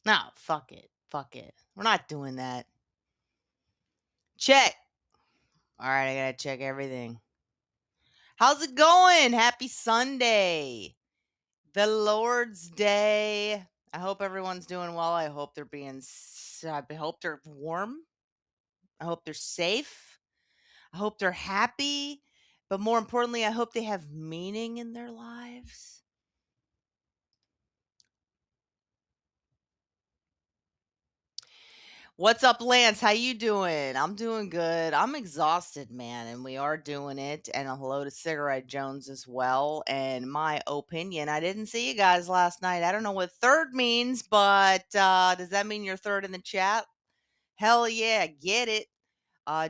No, fuck it. Fuck it. We're not doing that. Check. All right, I gotta check everything. How's it going? Happy Sunday. The Lord's Day. I hope everyone's doing well. I hope they're I hope they're warm. I hope they're safe. I hope they're happy. But more importantly, I hope they have meaning in their lives. What's up, Lance? How you doing? I'm doing good. I'm exhausted, man, and we are doing it. And a hello to Cigarette Jones as well. And my opinion, I didn't see you guys last night. I don't know what third means, but does that mean you're third in the chat? Hell yeah, get it.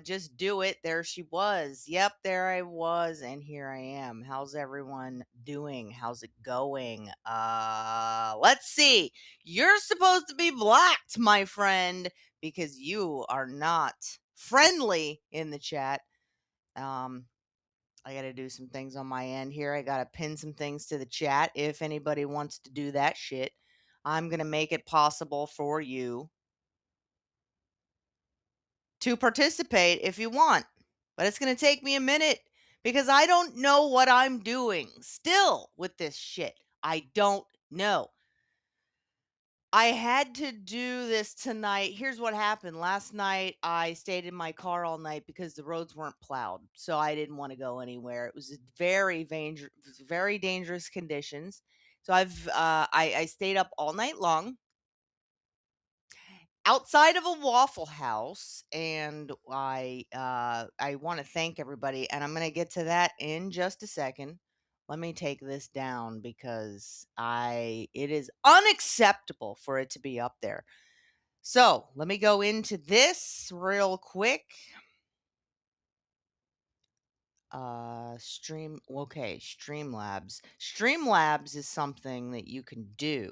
Just do it. There she was. Yep, there I was, and here I am. How's everyone doing? How's it going? Let's see. You're supposed to be blocked, my friend, because you are not friendly in the chat. I got to do some things on my end here. I got to pin some things to the chat. If anybody wants to do that shit, I'm going to make it possible for you to participate if you want. But it's going to take me a minute because I don't know what I'm doing still with this shit. I don't know. I had to do this tonight. Here's what happened. Last night, I stayed in my car all night because the roads weren't plowed. So I didn't want to go anywhere. It was very dangerous conditions. So I stayed up all night long outside of a Waffle House, and I want to thank everybody, and I'm going to get to that in just a second. Let me take this down because it is unacceptable for it to be up there. So let me go into this real quick. Streamlabs is something that you can do.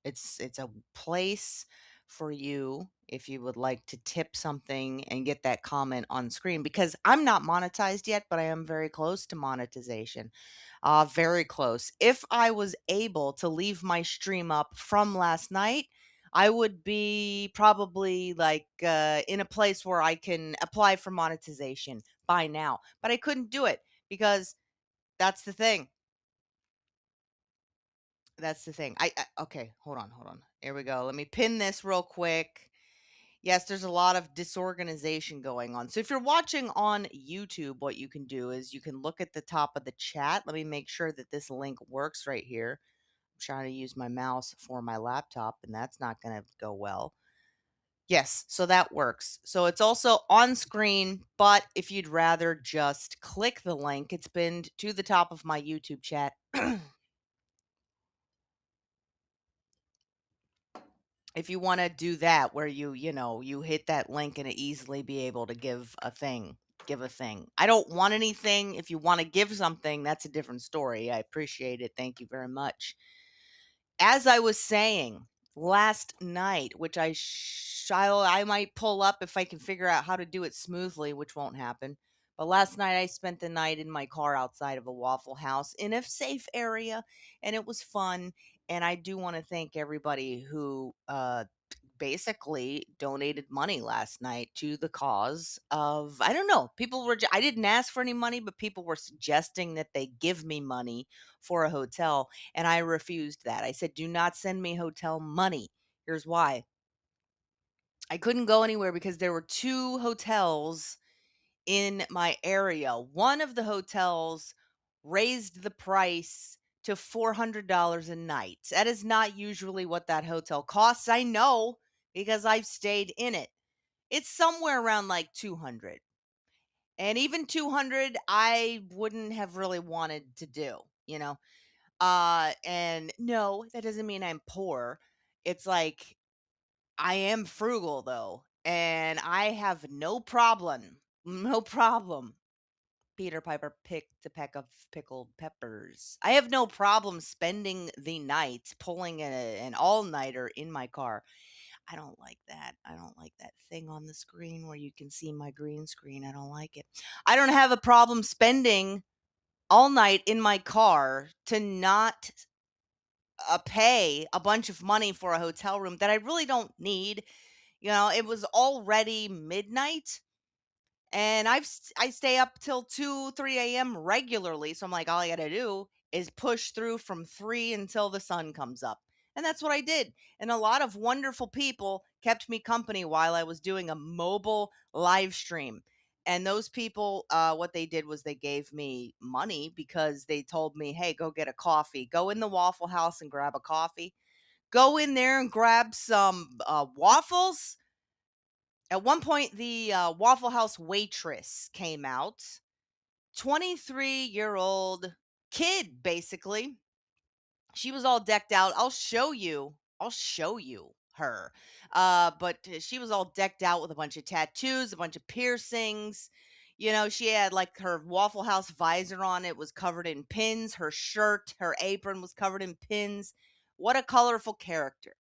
It's a place for you if you would like to tip something and get that comment on screen, because I'm not monetized yet, but I am very close to monetization. Very close. If I was able to leave my stream up from last night, I would be probably like in a place where I can apply for monetization by now. But I couldn't do it because that's the thing. That's the thing. Okay, hold on. Here we go. Let me pin this real quick. Yes, there's a lot of disorganization going on. So if you're watching on YouTube, what you can do is you can look at the top of the chat. Let me make sure that this link works right here. I'm trying to use my mouse for my laptop, and that's not going to go well. Yes, so that works. So it's also on screen, but if you'd rather just click the link, it's pinned to the top of my YouTube chat. If you want to do that, where you hit that link and it easily be able to give a thing. I don't want anything. If you want to give something, that's a different story. I appreciate it. Thank you very much. As I was saying last night, which I might pull up if I can figure out how to do it smoothly, which won't happen. But last night I spent the night in my car outside of a Waffle House in a safe area, and it was fun. And I do want to thank everybody who basically donated money last night to the cause of, I don't know, I didn't ask for any money, but people were suggesting that they give me money for a hotel, and I refused that. I said, do not send me hotel money. Here's why. I couldn't go anywhere because there were two hotels in my area. One of the hotels raised the price to $400 a night. That is not usually what that hotel costs. I know because I've stayed in it. It's somewhere around like 200. And even 200 I wouldn't have really wanted to do. And no, that doesn't mean I'm poor. It's like I am frugal though, and I have no problem. No problem. Peter Piper picked a peck of pickled peppers. I have no problem spending the night pulling an all-nighter in my car. I don't like that. I don't like that thing on the screen where you can see my green screen. I don't like it. I don't have a problem spending all night in my car to not pay a bunch of money for a hotel room that I really don't need. It was already midnight, and I stay up till 2, 3 a.m. regularly. So I'm like, all I gotta do is push through from 3 until the sun comes up. And that's what I did. And a lot of wonderful people kept me company while I was doing a mobile live stream. And those people, what they did was they gave me money because they told me, hey, go get a coffee. Go in the Waffle House and grab a coffee. Go in there and grab some waffles. At one point, the Waffle House waitress came out, 23-year-old kid, basically. She was all decked out. I'll show you her. But she was all decked out with a bunch of tattoos, a bunch of piercings. She had like her Waffle House visor on. It was covered in pins. Her shirt, her apron was covered in pins. What a colorful character.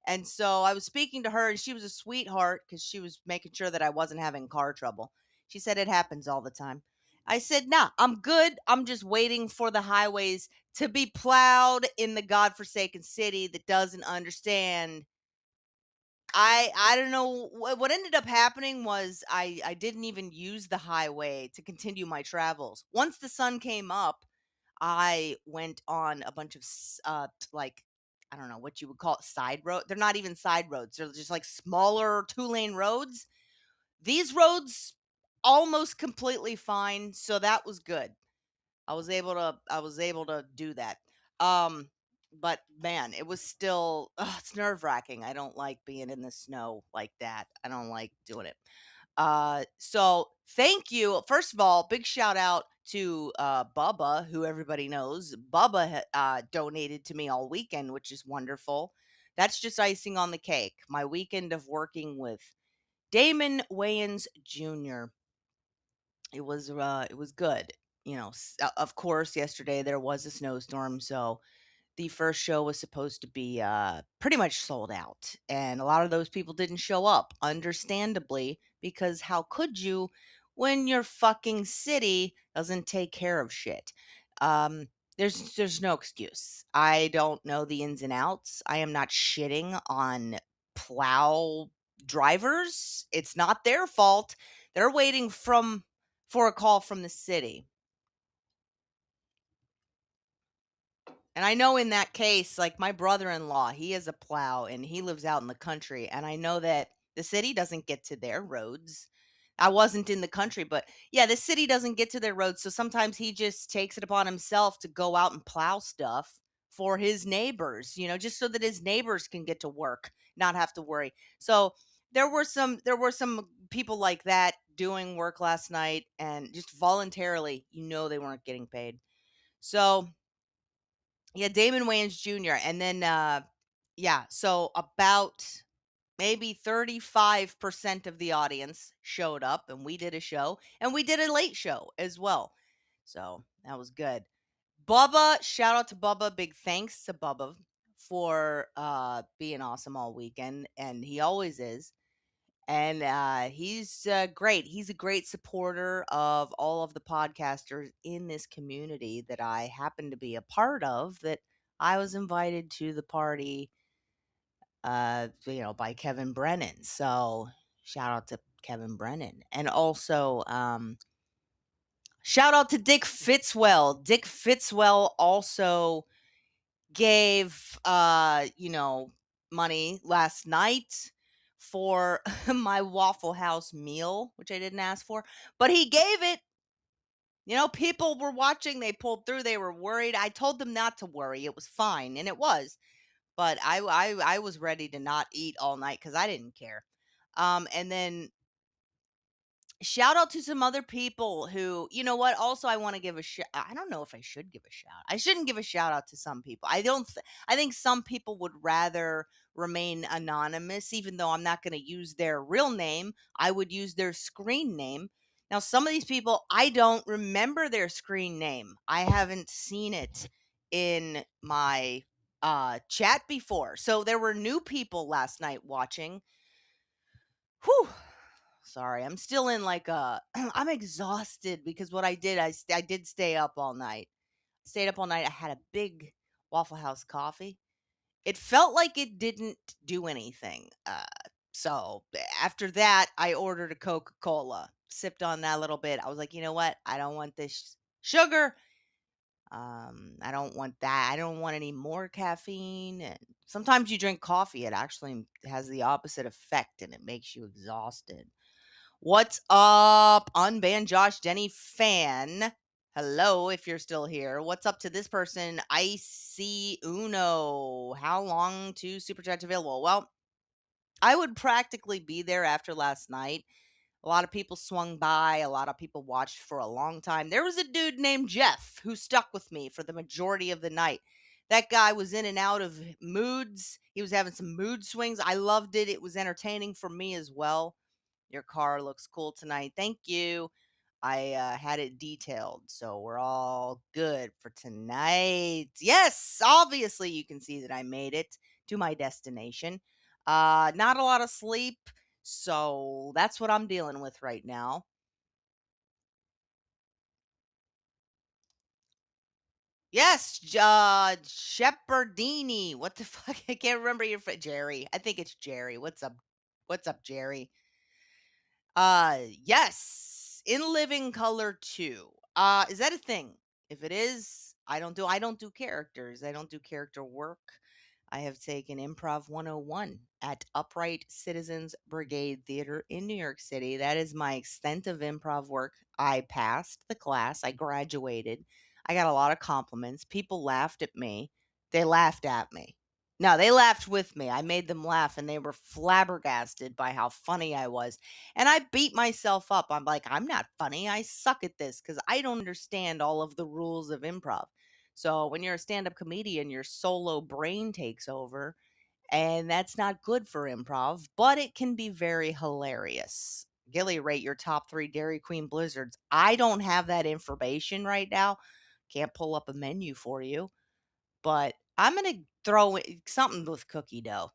And so I was speaking to her, and she was a sweetheart because she was making sure that I wasn't having car trouble. She said it happens all the time. I said, nah, I'm good. I'm just waiting for the highways to be plowed in the godforsaken city that doesn't understand. I don't know what ended up happening was I didn't even use the highway to continue my travels. Once the sun came up, I went on a bunch of like, I don't know what you would call it, side road. They're not even side roads. They're just like smaller 2-lane roads. These roads almost completely fine, so that was good. I was able to do that. Um, but man, it was still it's nerve-wracking. I don't like being in the snow like that. I don't like doing it. So thank you. First of all, big shout out to Bubba, who everybody knows. Bubba donated to me all weekend, which is wonderful. That's just icing on the cake. My weekend of working with Damon Wayans Jr. It was good. Of course, yesterday there was a snowstorm, so the first show was supposed to be pretty much sold out, and a lot of those people didn't show up, understandably, because how could you when your fucking city doesn't take care of shit? Um, there's no excuse. I don't know the ins and outs. I am not shitting on plow drivers. It's not their fault. They're waiting for a call from the city. And I know in that case, like my brother-in-law, he is a plow and he lives out in the country. And I know that the city doesn't get to their roads. I wasn't in the country, but yeah, the city doesn't get to their roads. So sometimes he just takes it upon himself to go out and plow stuff for his neighbors, just so that his neighbors can get to work, not have to worry. So there were some people like that doing work last night and just voluntarily, they weren't getting paid. So yeah, Damon Wayans Jr. And then yeah, so about maybe 35% of the audience showed up and we did a show and we did a late show as well. So that was good. Bubba, shout out to Bubba. Big thanks to Bubba for being awesome all weekend, and he always is. And he's great. He's a great supporter of all of the podcasters in this community that I happen to be a part of. That I was invited to the party, by Kevin Brennan. So shout out to Kevin Brennan, and also shout out to Dick Fitzwell. Dick Fitzwell also gave money last night for my Waffle House meal, which I didn't ask for, but he gave it. People were watching, they pulled through, they were worried. I told them not to worry. It was fine, and it was. But I was ready to not eat all night cuz I didn't care. And then shout out to some other people who, you know what? Also, I want to give a shout. I don't know if I should give a shout. I shouldn't give a shout out to some people. I don't. I think some people would rather remain anonymous, even though I'm not going to use their real name. I would use their screen name. Now, some of these people, I don't remember their screen name. I haven't seen it in my chat before. So there were new people last night watching. Whew. Sorry, I'm still in like a I'm exhausted because what I did, I did stay up all night. Stayed up all night. I had a big Waffle House coffee. It felt like it didn't do anything. So after that, I ordered a Coca Cola, sipped on that a little bit. I was like, you know what? I don't want this sugar. I don't want that. I don't want any more caffeine. And sometimes you drink coffee, it actually has the opposite effect and it makes you exhausted. What's up, unbanned Josh Denny fan? Hello, if you're still here. What's up to this person? I see Uno. How long to super chat available? Well, I would practically be there after last night. A lot of people swung by. A lot of people watched for a long time. There was a dude named Jeff who stuck with me for the majority of the night. That guy was in and out of moods. He was having some mood swings. I loved it. It was entertaining for me as well. Your car looks cool tonight. Thank you. I had it detailed, so we're all good for tonight. Yes, obviously you can see that I made it to my destination. Not a lot of sleep, so that's what I'm dealing with right now. Yes, Shepherdini. What the fuck? I can't remember Jerry. I think it's Jerry. What's up? What's up, Jerry? Yes, in living color too. Is that a thing? If it is, I don't do characters. I don't do character work. I have taken Improv 101 at Upright Citizens Brigade Theater in New York City. That is my extent of improv work. I passed the class. I graduated. I got a lot of compliments. People laughed at me. They laughed at me. No, they laughed with me. I made them laugh and they were flabbergasted by how funny I was. And I beat myself up. I'm like, I'm not funny. I suck at this because I don't understand all of the rules of improv. So when you're a stand up comedian, your solo brain takes over. And that's not good for improv, but it can be very hilarious. Gilly, rate your top three Dairy Queen blizzards. I don't have that information right now. Can't pull up a menu for you, but I'm gonna throw something with cookie dough,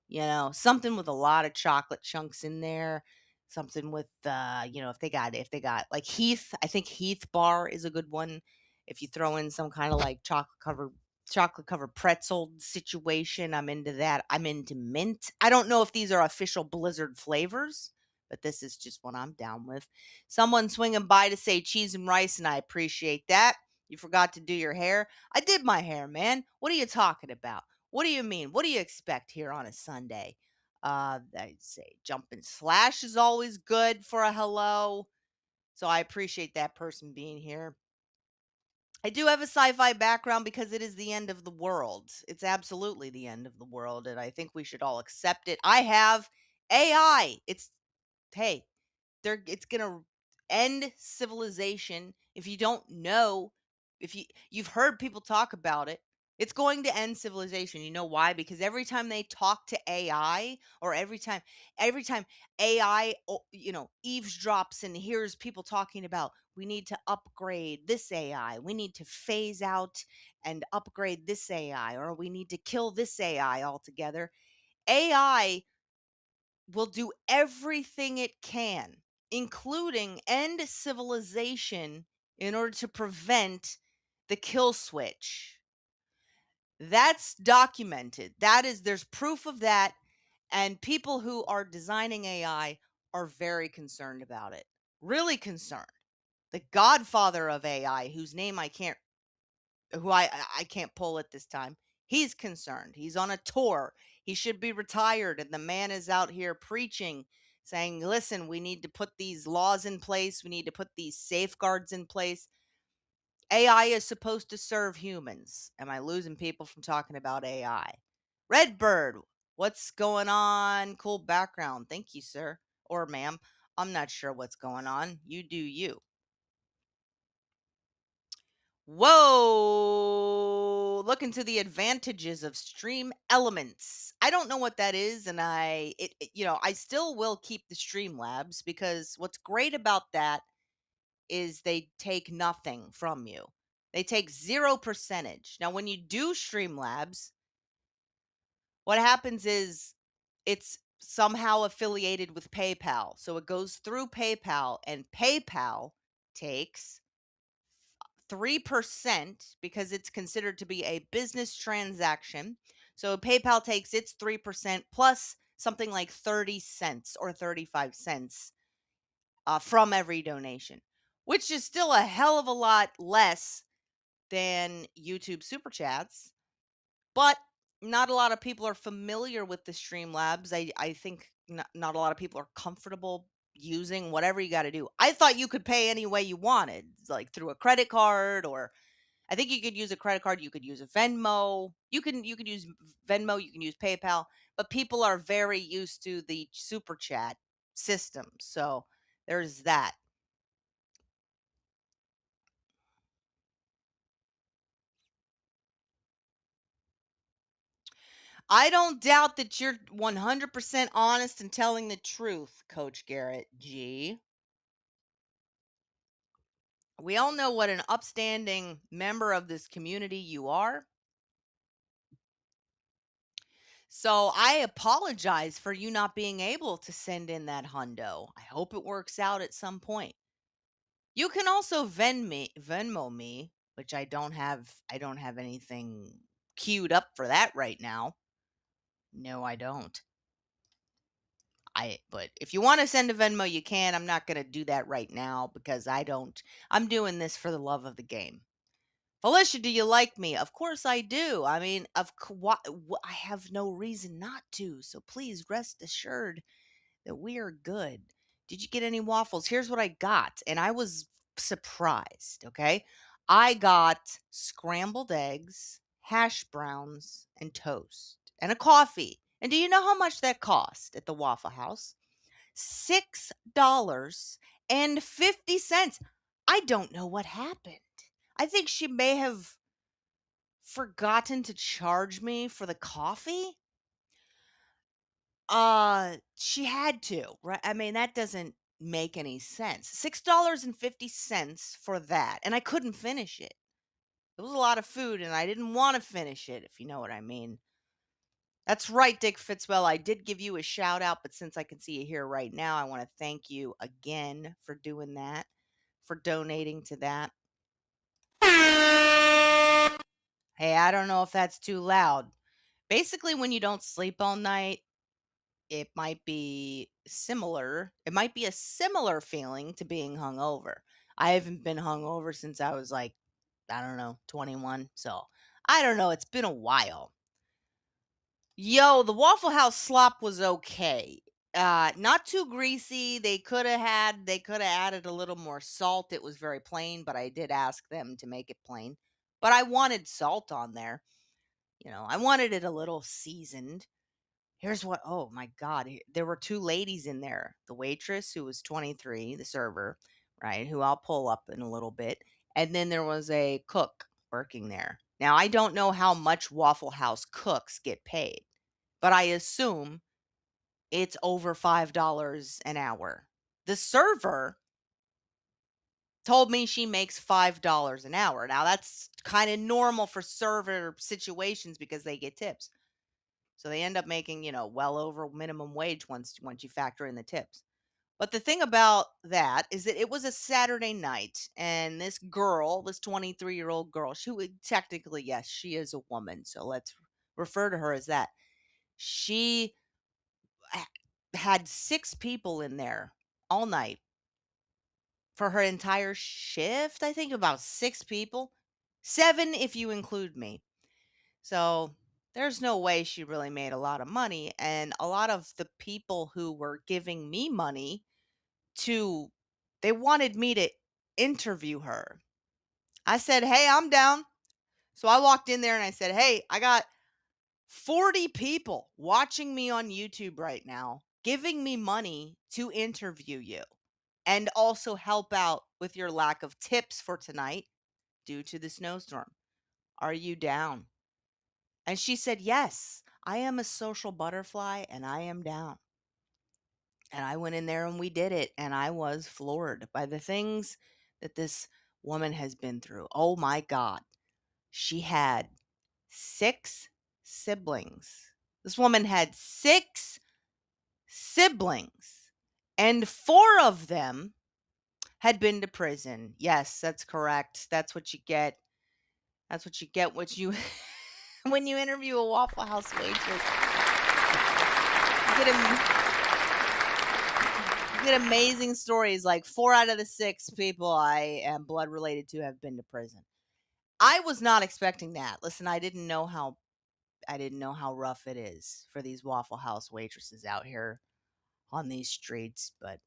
something with a lot of chocolate chunks in there, something with if they got like Heath, I think Heath bar is a good one. If you throw in some kind of like chocolate covered pretzel situation, I'm into that. I'm into mint. I don't know if these are official Blizzard flavors, but this is just what I'm down with. Someone swinging by to say cheese and rice, and I appreciate that. You forgot to do your hair. I did my hair, man. What are you talking about? What do you mean? What do you expect here on a Sunday? I'd say jumping slash is always good for a hello. So I appreciate that person being here. I do have a sci-fi background because it is the end of the world. It's absolutely the end of the world, and I think we should all accept it. I have AI. Hey, it's gonna end civilization. If you don't know, if you've heard people talk about it, it's going to end civilization. You know why? Because every time they talk to AI, or every time AI eavesdrops and hears people talking about, we need to upgrade this AI, we need to phase out and upgrade this AI, or we need to kill this AI altogether. AI will do everything it can, including end civilization, in order to prevent the kill switch. That's documented. There's proof of that. And people who are designing AI are very concerned about it. Really concerned. The godfather of AI, whose name I can't pull at this time. He's concerned. He's on a tour. He should be retired, and the man is out here preaching, saying, "Listen, we need to put these laws in place. We need to put these safeguards in place. AI is supposed to serve humans." Am I losing people from talking about AI? Redbird, what's going on? Cool background. Thank you, sir or ma'am. I'm not sure what's going on. You do you. Whoa! Look into the advantages of stream elements. I don't know what that is, and I still will keep the Streamlabs because what's great about that is they take nothing from you. They take 0 percentage. Now, when you do Streamlabs, what happens is it's somehow affiliated with PayPal. So it goes through PayPal, and PayPal takes 3% because it's considered to be a business transaction. So PayPal takes its 3% plus something like 30 cents or 35 cents from every donation, which is still a hell of a lot less than YouTube super chats. But not a lot of people are familiar with the Streamlabs. I think not a lot of people are comfortable using whatever you got to do. I thought you could pay any way you wanted, like through a credit card, or I think you could use a credit card, you could use a Venmo. You could use Venmo, you can use PayPal, but people are very used to the super chat system. So there's that. I don't doubt that you're 100% honest and telling the truth, Coach Garrett G. We all know what an upstanding member of this community you are. So I apologize for you not being able to send in that hundo. I hope it works out at some point. You can also Venmo me, which I don't have anything queued up for that right now. No, I don't. But if you want to send a Venmo, you can. I'm not going to do that right now because I don't. I'm doing this for the love of the game. Felicia, do you like me? Of course I do. I mean, I have no reason not to. So please rest assured that we are good. Did you get any waffles? Here's what I got, and I was surprised. Okay, I got scrambled eggs, hash browns, and toast, and a coffee. And do you know how much that cost at the Waffle House? $6.50. I don't know what happened. I think she may have forgotten to charge me for the coffee. She had to, right? I mean, that doesn't make any sense. $6.50 for that, and I couldn't finish it. It was a lot of food, and I didn't want to finish it, if you know what I mean. That's right, Dick Fitzwell. I did give you a shout out, but since I can see you here right now, I want to thank you again for doing that, for donating to that. Hey, I don't know if that's too loud. Basically, when you don't sleep all night, it might be similar. It might be a similar feeling to being hungover. I haven't been hungover since I was like, I don't know, 21. So I don't know. It's been a while. Yo, the Waffle House slop was okay. Not too greasy. They could have added a little more salt. It was very plain, but I did ask them to make it plain. But I wanted salt on there. I wanted it a little seasoned. Here's what oh my god, there were two ladies in there. The waitress who was 23, the server, right, who I'll pull up in a little bit, and then there was a cook working there. Now, I don't know how much Waffle House cooks get paid, but I assume it's over $5 an hour. The server told me she makes $5 an hour. Now, that's kind of normal for server situations because they get tips. So they end up making, well over minimum wage once you factor in the tips. But the thing about that is that it was a Saturday night, and this girl, this 23-year-old girl, she would technically, yes, she is a woman. So let's refer to her as that. She ha- had six people in there all night for her entire shift. I think about six people, seven if you include me. So there's no way she really made a lot of money. And a lot of the people who were giving me money to, they wanted me to interview her. I said, hey, I'm down. So I walked in there and I said, hey, I got 40 people watching me on YouTube right now, giving me money to interview you and also help out with your lack of tips for tonight due to the snowstorm. Are you down? And she said, yes, I am a social butterfly and I am down. And I went in there and we did it. And I was floored by the things that this woman has been through. Oh my God. She had six siblings. This woman had six siblings, and four of them had been to prison. Yes, that's correct. That's what you get. That's what you get. What you When you interview a Waffle House waitress, you get you get amazing stories. Like 4 out of the 6 people I am blood related to have been to prison. I was not expecting that. Listen, I didn't know how rough it is for these Waffle House waitresses out here on these streets, but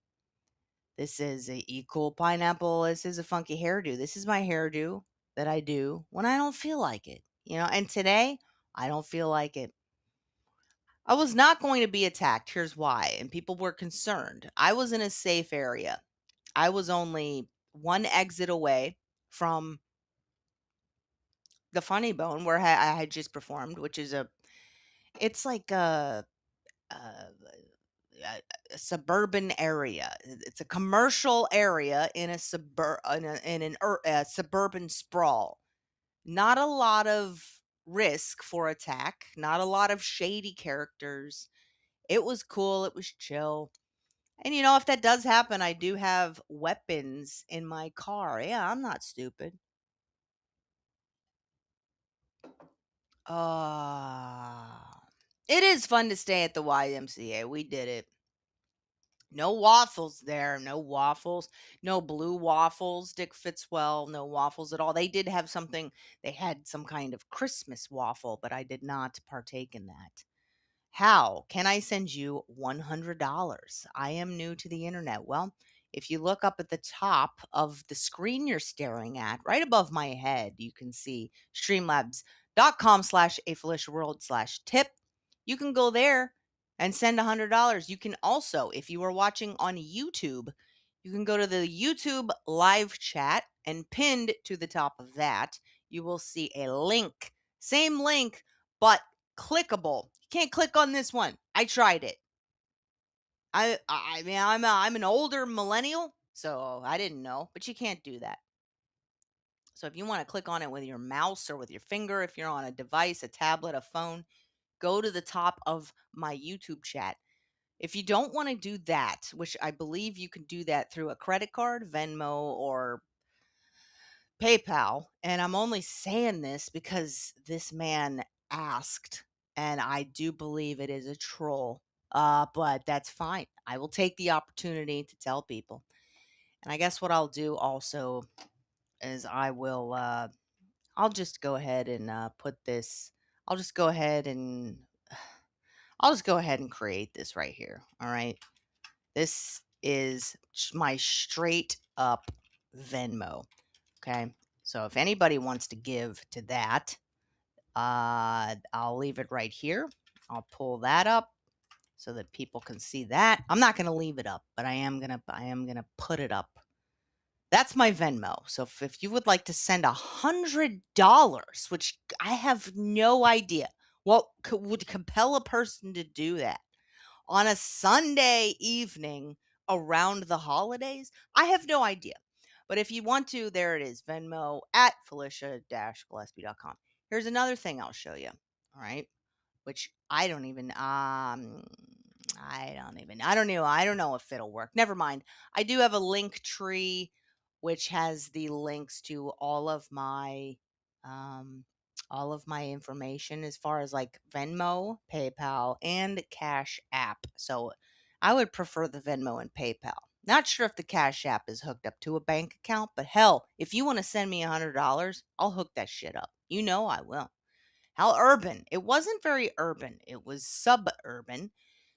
this is a cool pineapple. This is a funky hairdo. This is my hairdo that I do when I don't feel like it. And today I don't feel like it. I was not going to be attacked. Here's why. And people were concerned. I was in a safe area. I was only one exit away from the Funny Bone where I had just performed, which is it's like a, a suburban area. It's a commercial area in a a suburban sprawl. Not a lot of risk for attack. Not a lot of shady characters. It was cool. It was chill. And if that does happen, I do have weapons in my car. Yeah, I'm not stupid. It is fun to stay at the YMCA. We did it. No waffles there. No waffles. No blue waffles. Dick Fitzwell. No waffles at all. They did have something. They had some kind of Christmas waffle, but I did not partake in that. How can I send you $100? I am new to the internet. Well, if you look up at the top of the screen you're staring at, right above my head, you can see streamlabs.com/a Felicia world/tip. You can go there and send $100. You can also, if you are watching on YouTube, you can go to the YouTube live chat, and pinned to the top of that, you will see a link. Same link, but clickable. You can't click on this one. I tried it. I mean, I'm an older millennial, so I didn't know, but you can't do that. So if you want to click on it with your mouse or with your finger, if you're on a device, a tablet, a phone, go to the top of my YouTube chat. If you don't want to do that, which I believe you can do that through a credit card, Venmo, or PayPal, and I'm only saying this because this man asked, and I do believe it is a troll. But that's fine. I will take the opportunity to tell people. And I guess what I'll do also is I'll just go ahead and put this. I'll just go ahead and I'll just go ahead and create this right here. All right. This is my straight up Venmo. Okay. So if anybody wants to give to that, I'll leave it right here. I'll pull that up so that people can see that. I'm not going to leave it up, but I am gonna put it up. That's my Venmo. So if you would like to send $100, which I have no idea what would compel a person to do that on a Sunday evening around the holidays, I have no idea. But if you want to, there it is, Venmo at Felicia-Gillespie.com. Here's another thing I'll show you. All right. Which I don't know if it'll work. Never mind. I do have a link tree which has the links to um all of my information as far as like Venmo, PayPal, and Cash App. So I would prefer the Venmo and PayPal. Not sure if the Cash App is hooked up to a bank account, but hell, if you want to send me $100, I'll hook that shit up. You know I will. How urban. It wasn't very urban. It was suburban.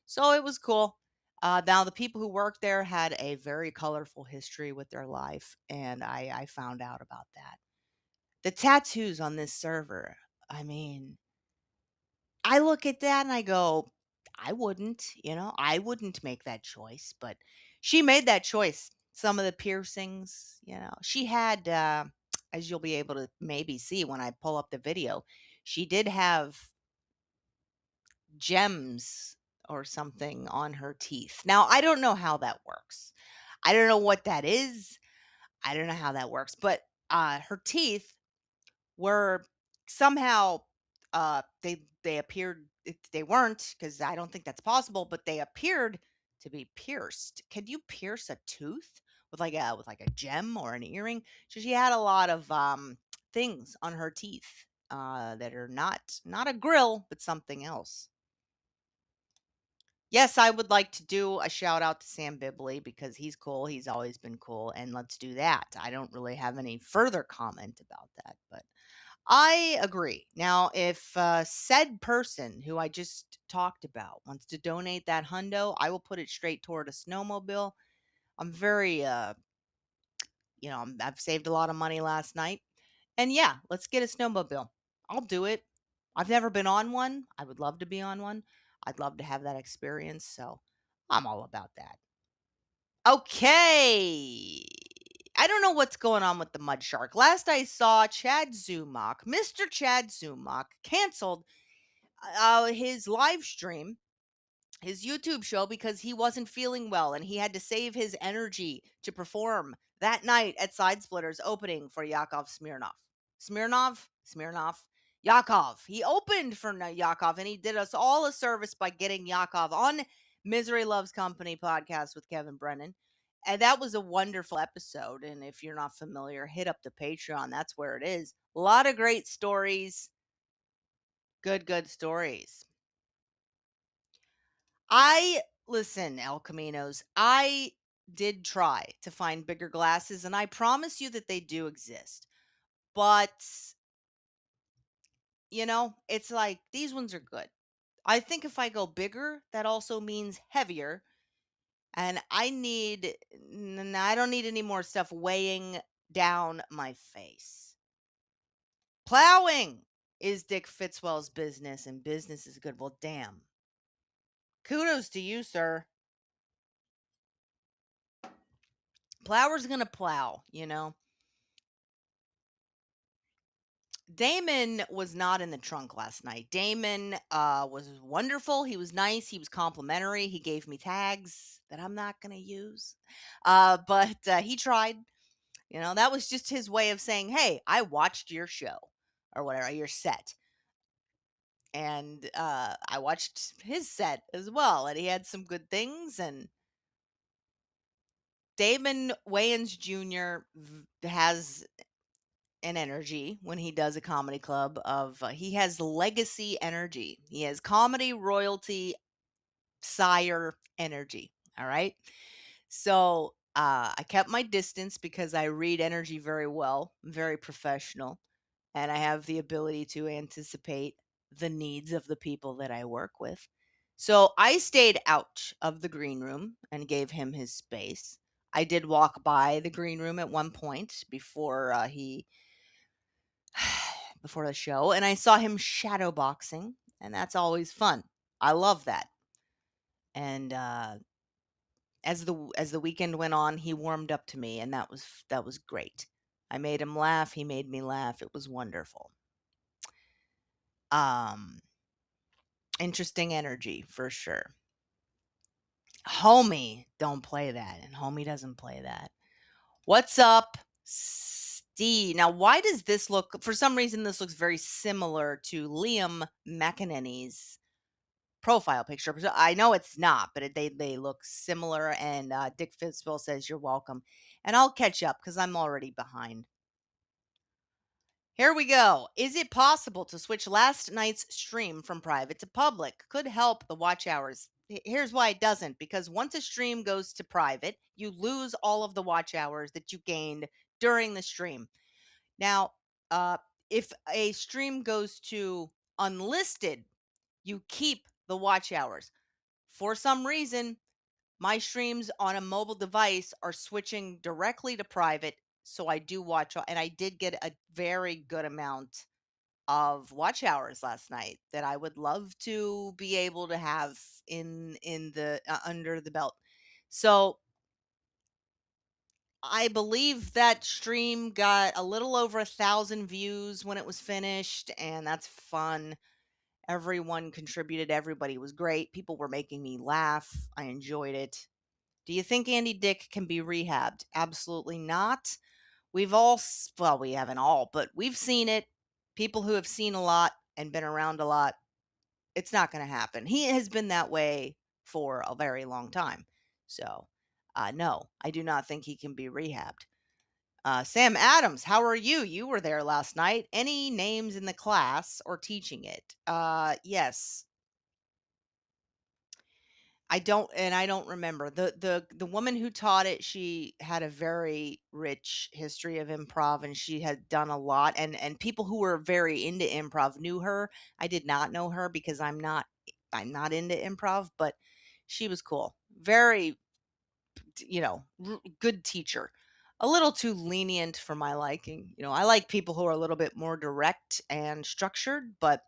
So it was cool. Now the people who worked there had a very colorful history with their life, and I found out about that. The tattoos on this server. I mean, I look at that and I go, I wouldn't make that choice, but she made that choice. Some of the piercings, she had, as you'll be able to maybe see when I pull up the video, she did have gems or something on her teeth. Now, I don't know how that works. I don't know what that is. I don't know how that works, but her teeth were somehow they appeared they weren't because I don't think that's possible, but they appeared to be pierced. Can you pierce a tooth with like a gem or an earring? So she had a lot of things on her teeth. that are not a grill, but something else. Yes, I would like to do a shout out to Sam Bibley because he's cool. He's always been cool, and let's do that. I don't really have any further comment about that, but I agree. Now, if said person who I just talked about wants to donate that hundo, I will put it straight toward a snowmobile. I'm very, I've saved a lot of money last night. And yeah, let's get a snowmobile. I'll do it. I've never been on one. I would love to be on one. I'd love to have that experience. So I'm all about that. Okay. I don't know what's going on with the Mud Shark. Last I saw, Chad Zumach, Mr. Chad Zumach, canceled his live stream, his YouTube show, because he wasn't feeling well and he had to save his energy to perform that night at Side Splitters opening for Yakov Smirnov. Smirnov, Yakov. He opened for Yakov and he did us all a service by getting Yakov on Misery Loves Company podcast with Kevin Brennan. And that was a wonderful episode. And if you're not familiar, hit up the Patreon. That's where it is. A lot of great stories. Good stories. I listen, El Caminos. I did try to find bigger glasses, and I promise you that they do exist. But, it's like these ones are good. I think if I go bigger, that also means heavier. And I don't need any more stuff weighing down my face. Plowing is Dick Fitzwell's business, and business is good. Well, damn. Kudos to you, sir. Plower's gonna plow. Damon was not in the trunk last night. Damon was wonderful. He was nice. He was complimentary. He gave me tags that I'm not going to use. But he tried. That was just his way of saying, hey, I watched your show or whatever, your set. And I watched his set as well. And he had some good things. And Damon Wayans Jr. has and energy when he does a comedy club of he has legacy energy. He has comedy royalty sire energy. All right. So I kept my distance because I read energy very well, I'm very professional, and I have the ability to anticipate the needs of the people that I work with. So I stayed out of the green room and gave him his space. I did walk by the green room at one point before he before the show, and I saw him shadow boxing, and that's always fun. I love that. And as the weekend went on, he warmed up to me, and that was great. I made him laugh. He made me laugh. It was wonderful. Um, Interesting energy for sure. Homie, don't play that, and Homie doesn't play that. What's up, Steve? Now, why does this look? For some reason, this looks very similar to Liam McEnany's profile picture. So I know it's not, but they look similar. And Dick Fitzbill says you're welcome, and I'll catch up because I'm already behind. Here we go. Is it possible to switch last night's stream from private to public? Could help the watch hours. Here's why it doesn't, because once a stream goes to private, you lose all of the watch hours that you gained during the stream. Now, uh, if a stream goes to unlisted, you keep the watch hours. For some reason, my streams on a mobile device are switching directly to private. So I do watch, and I did get a very good amount of watch hours last night that I would love to be able to have in the under the belt. So I believe that stream got a little over 1,000 views when it was finished, and that's fun. Everyone contributed. Everybody was great. People were making me laugh. I enjoyed it. Do you think Andy Dick can be rehabbed? Absolutely not. Well, we haven't all, but we've seen it. People who have seen a lot and been around a lot, it's not going to happen. He has been that way for a very long time. So, no, I do not think he can be rehabbed. Sam Adams, how are you? You were there last night. Any names in the class or teaching it? Yes. I don't remember. The woman who taught it, she had a very rich history of improv and she had done a lot and people who were very into improv knew her. I did not know her because I'm not into improv, but she was cool. Very, good teacher. A little too lenient for my liking. I like people who are a little bit more direct and structured, but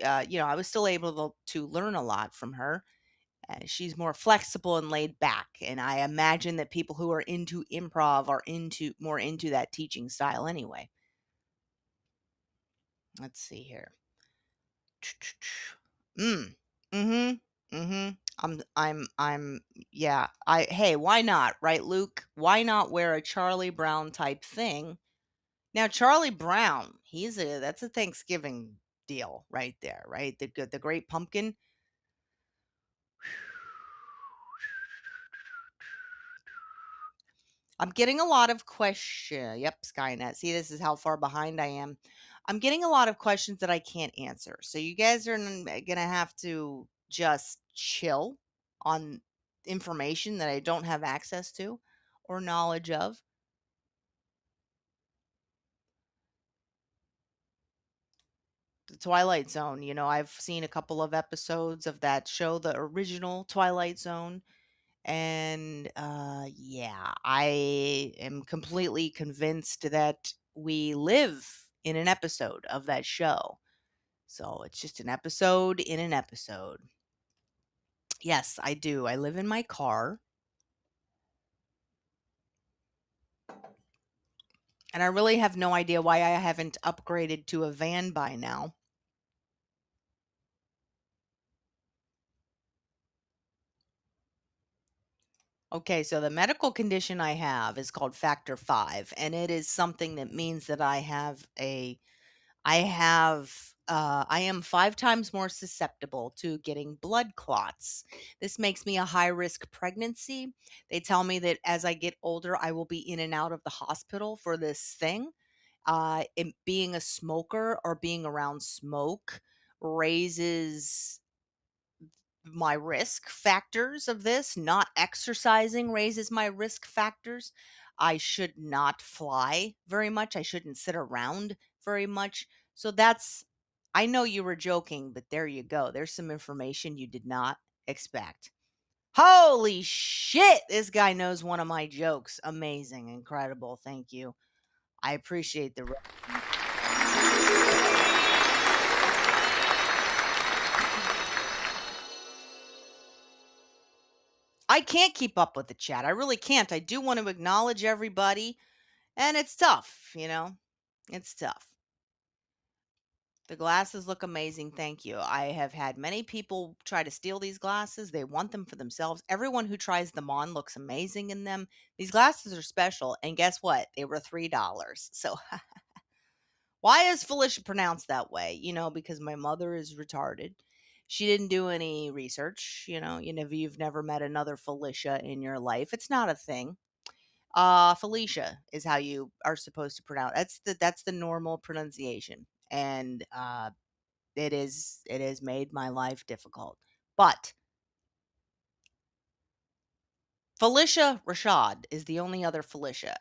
I was still able to learn a lot from her. She's more flexible and laid back, and I imagine that people who are into improv are into that teaching style anyway. Let's see here. Mm. Mhm. Mhm. I'm yeah. Hey, why not, right, Luke? Why not wear a Charlie Brown type thing? Now, Charlie Brown, that's a Thanksgiving deal right there, right? The Great Pumpkin. I'm getting a lot of Yep, Skynet. See, this is how far behind I am. I'm getting a lot of questions that I can't answer. So you guys are gonna have to just chill on information that I don't have access to or knowledge of. The Twilight Zone, I've seen a couple of episodes of that show, the original Twilight Zone. And yeah, I am completely convinced that we live in an episode of that show. So it's just an episode in an episode. Yes, I do. I live in my car, and I really have no idea why I haven't upgraded to a van by now. Okay, so the medical condition I have is called factor 5, and it is something that means that I am 5 times more susceptible to getting blood clots. This makes me a high risk pregnancy. They tell me that as I get older, I will be in and out of the hospital for this thing. Being a smoker or being around smoke raises my risk factors of this. Not exercising raises my risk factors. I should not fly very much. I shouldn't sit around very much. So I know you were joking, but there you go. There's some information you did not expect. Holy shit. This guy knows one of my jokes. Amazing. Incredible. Thank you. I appreciate the. I can't keep up with the chat. I really can't. I do want to acknowledge everybody. And it's tough. It's tough. The glasses look amazing. Thank you. I have had many people try to steal these glasses. They want them for themselves. Everyone who tries them on looks amazing in them. These glasses are special. And guess what? They were $3. So why is Felicia pronounced that way? Because my mother is retarded. She didn't do any research. You've never met another Felicia in your life. It's not a thing. Felicia is how you are supposed to pronounce. That's the normal pronunciation, and it has made my life difficult. But Felicia Rashad is the only other Felicia,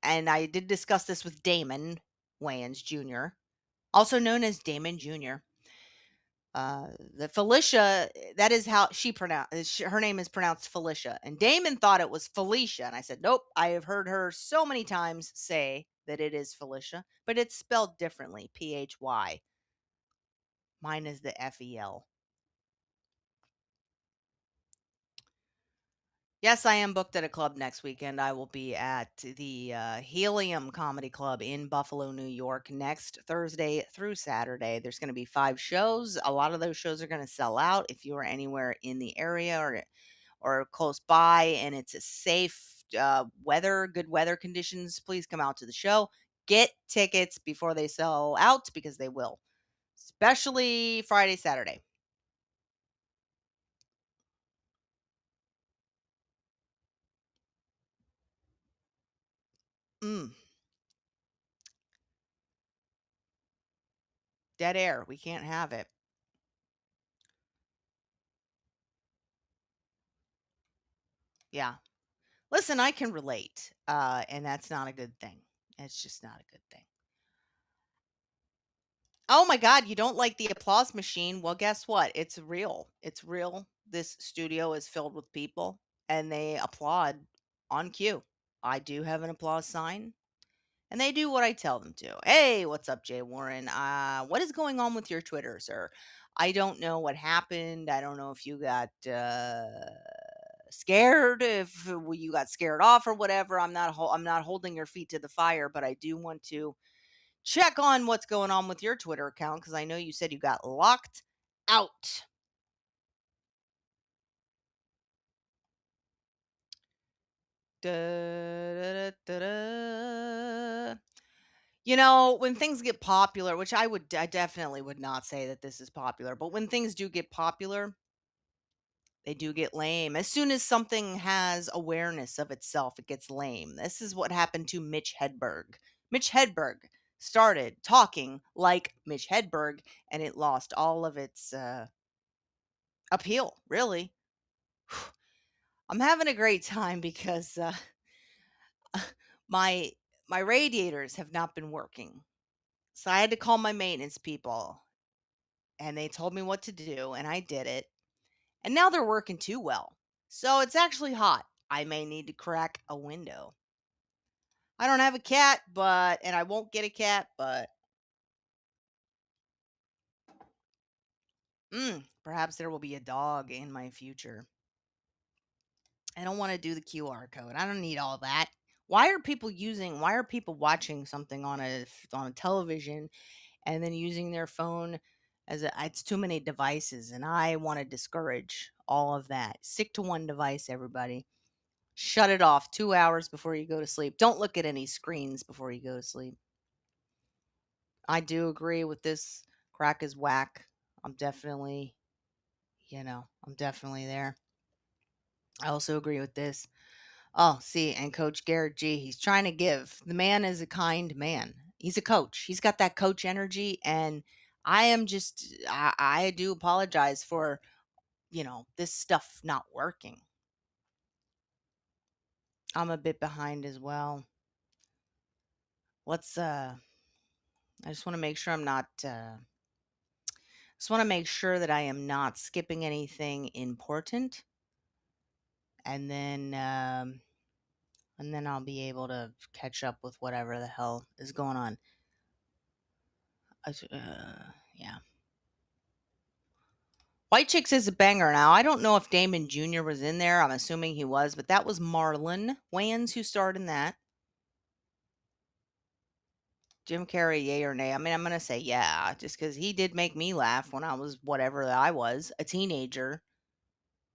and I did discuss this with Damon Wayans Jr., also known as Damon Jr. The Felicia, that is how she pronounced. Her name is pronounced Felicia, and Damon thought it was Felicia, and I said, "Nope, I have heard her so many times say that it is Felicia, but it's spelled differently, Phy. Mine is the Fel." Yes, I am booked at a club next weekend. I will be at the Helium Comedy Club in Buffalo, New York, next Thursday through Saturday. There's going to be 5 shows. A lot of those shows are going to sell out. If you are anywhere in the area or close by and it's a safe good weather conditions, please come out to the show. Get tickets before they sell out because they will, especially Friday, Saturday. Mm, dead air. We can't have it. Yeah. Listen, I can relate. And that's not a good thing. It's just not a good thing. Oh my God, you don't like the applause machine? Well, guess what? It's real. It's real. This studio is filled with people and they applaud on cue. I do have an applause sign and they do what I tell them to. Hey, what's up, Jay Warren? What is going on with your Twitter, sir? I don't know what happened. I don't know if you got scared, if you got scared off or whatever. I'm not holding your feet to the fire, but I do want to check on what's going on with your Twitter account because I know you said you got locked out. Da, da, da, da. When things get popular, which I definitely would not say that this is popular, but when things do get popular, they do get lame. As soon as something has awareness of itself, it gets lame. This is what happened to Mitch Hedberg. Mitch Hedberg started talking like Mitch Hedberg, and it lost all of its appeal, really. I'm having a great time because my my radiators have not been working. So I had to call my maintenance people and they told me what to do and I did it. And now they're working too well. So it's actually hot. I may need to crack a window. I don't have a cat, but and I won't get a cat, but perhaps there will be a dog in my future. I don't want to do the QR code. I don't need all that. Why are people watching something on a television and then using their phone it's too many devices and I want to discourage all of that. Stick to one device, everybody. Shut it off 2 hours before you go to sleep. Don't look at any screens before you go to sleep. I do agree with this. Crack is whack. I'm definitely, I'm definitely there. I also agree with this. Oh, see, and Coach Garrett G, he's trying to give. The man is a kind man. He's a coach. He's got that coach energy. And I do apologize for, this stuff not working. I'm a bit behind as well. Let's, I just want to make sure I'm not, just want to make sure that I am not skipping anything important. And then, I'll be able to catch up with whatever the hell is going on. Yeah. White Chicks is a banger. Now, I don't know if Damon Jr. was in there. I'm assuming he was, but that was Marlon Wayans who starred in that. Jim Carrey, yay or nay? I mean, I'm going to say yeah, just because he did make me laugh when I was whatever I was, a teenager.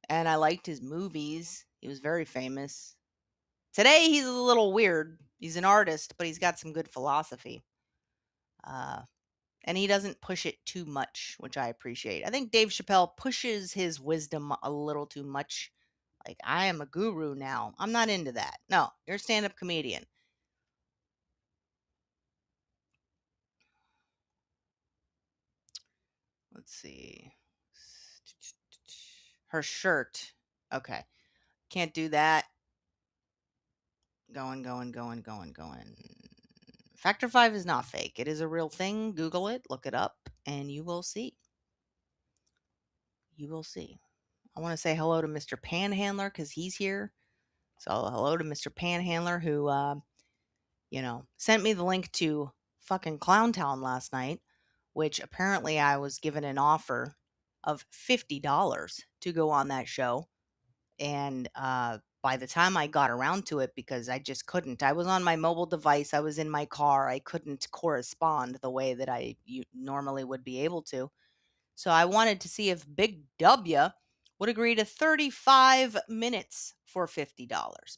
And I liked his movies. He was very famous. Today, he's a little weird. He's an artist, but he's got some good philosophy. Uh, and he doesn't push it too much, which I appreciate. I think Dave Chappelle pushes his wisdom a little too much. Like, I am a guru now. I'm not into that. No, you're a stand up comedian. Let's see. Her shirt. Okay. Can't do that. Going. Factor 5 is not fake. It is a real thing. Google it, look it up, and you will see. You will see. I want to say hello to Mr. Panhandler because he's here. So hello to Mr. Panhandler who, sent me the link to fucking Clowntown last night, which apparently I was given an offer of $50 to go on that show. And by the time I got around to it, because I just couldn't, I was on my mobile device, I was in my car, I couldn't correspond the way that normally would be able to. So I wanted to see if Big W would agree to 35 minutes for $50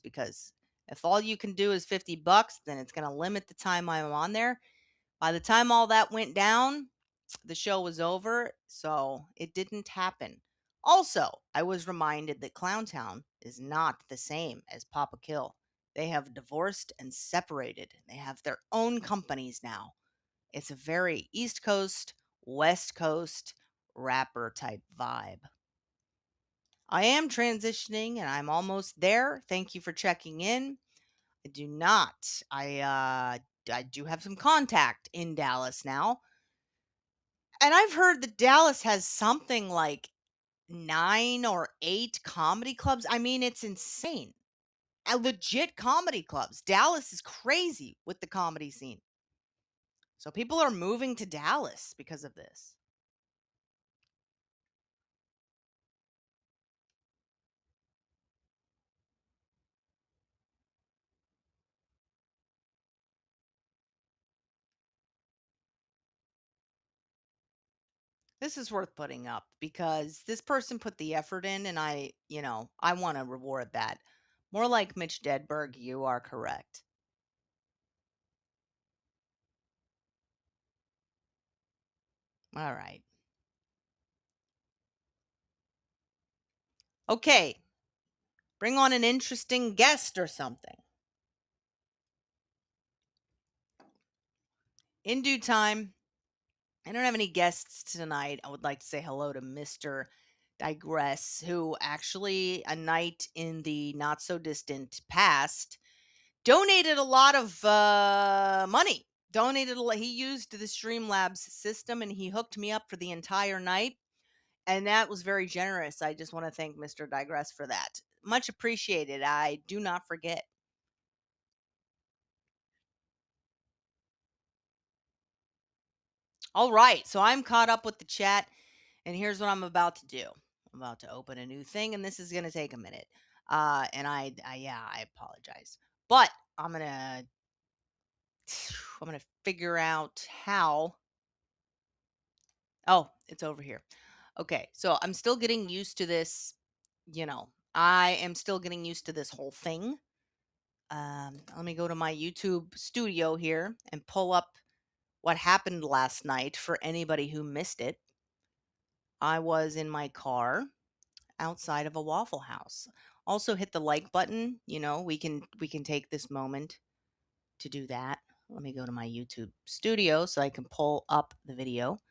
because if all you can do is $50, then it's going to limit the time I'm on there. By the time all that went down, the show was over, so it didn't happen. Also, I was reminded that Clowntown is not the same as Papa Kill. They have divorced and separated. They have their own companies now. It's a very East Coast, West Coast rapper type vibe. I am transitioning and I'm almost there. Thank you for checking in. I do not. I do have some contact in Dallas now. And I've heard that Dallas has something like 9 or 8 comedy clubs. I mean, it's insane. Legit comedy clubs. Dallas is crazy with the comedy scene. So people are moving to Dallas because of this. This is worth putting up because this person put the effort in and I want to reward that. More like Mitch Dedberg, you are correct. All right. Okay. Bring on an interesting guest or something. In due time. I don't have any guests tonight. I would like to say hello to Mr. Digress, who actually, a night in the not so distant past, donated a lot of money. He used the Streamlabs system and he hooked me up for the entire night. And that was very generous. I just want to thank Mr. Digress for that. Much appreciated. I do not forget. All right. So I'm caught up with the chat. And here's what I'm about to do. I'm about to open a new thing, and this is going to take a minute. And I apologize, but I'm gonna figure out how. Oh, it's over here. Okay, so I'm still getting used to this. I am still getting used to this whole thing. Let me go to my YouTube studio here and pull up what happened last night for anybody who missed it. I was in my car outside of a Waffle House. Also hit the like button, we can take this moment to do that. Let me go to my YouTube studio so I can pull up the video.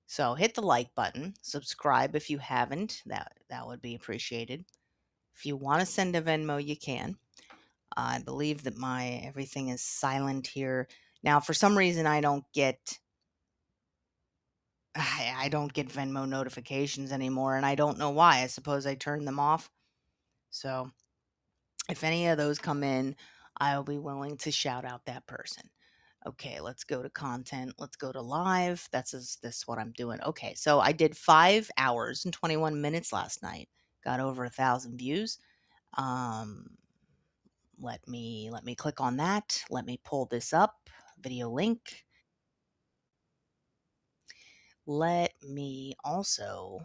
So hit the like button, subscribe if you haven't. That would be appreciated. If you want to send a Venmo, you can. I believe that my everything is silent here. Now, for some reason I don't get Venmo notifications anymore and I don't know why. I suppose I turned them off. So if any of those come in, I'll be willing to shout out that person. Okay, let's go to content. Let's go to live. This what I'm doing. Okay, so I did 5 hours and 21 minutes last night. Got over 1,000 views. Um, let me click on that. Let me pull this up. Video link. Let me also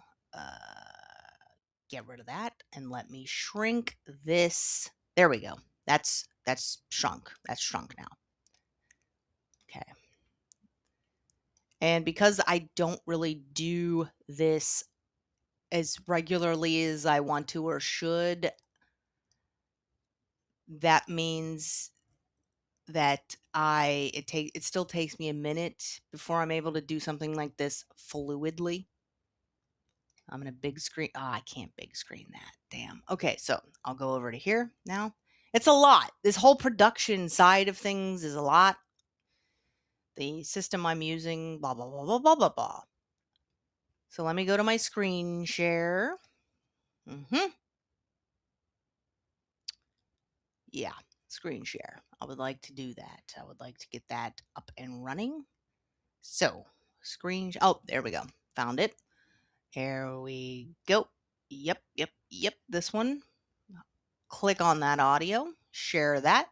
get rid of that and let me shrink this. There we go. That's shrunk. That's shrunk now. Okay. And because I don't really do this as regularly as I want to or should, that means that it still takes me a minute before I'm able to do something like this fluidly. I'm in a big screen. Oh, I can't big screen that. Damn. Okay, so I'll go over to here now. It's a lot. This whole production side of things is a lot. The system I'm using, blah, blah, blah, blah, blah, blah, blah. So let me go to my screen share. Yeah, screen share. I would like to do that. I would like to get that up and running. So, oh, there we go. Found it. Here we go. Yep, yep, yep. This one. Click on that audio. Share that.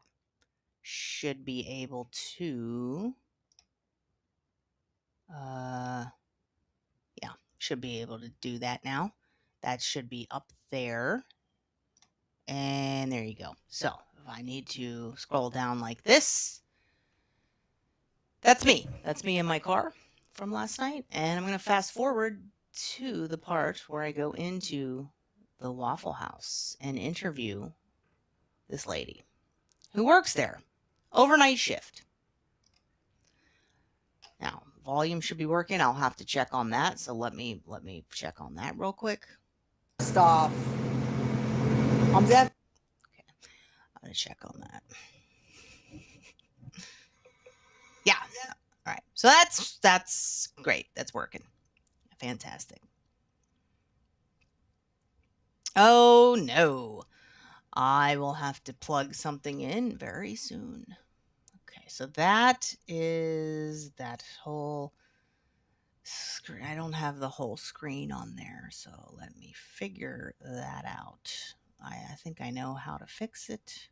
Should be able to. Yeah, should be able to do that now. That should be up there. And there you go. So, if I need to scroll down like this, that's me. That's me in my car from last night. And I'm going to fast forward to the part where I go into the Waffle House and interview this lady. who works there. Overnight shift. Now, volume should be working. I'll have to check on that. So let me check on that real quick. Stop. I'm deaf. Okay. I'm going to check on that. Yeah. All right. So that's great. That's working. Fantastic. Oh no. I will have to plug something in very soon. Okay, so that is that whole screen. I don't have the whole screen on there, so let me figure that out. I think I know how to fix it.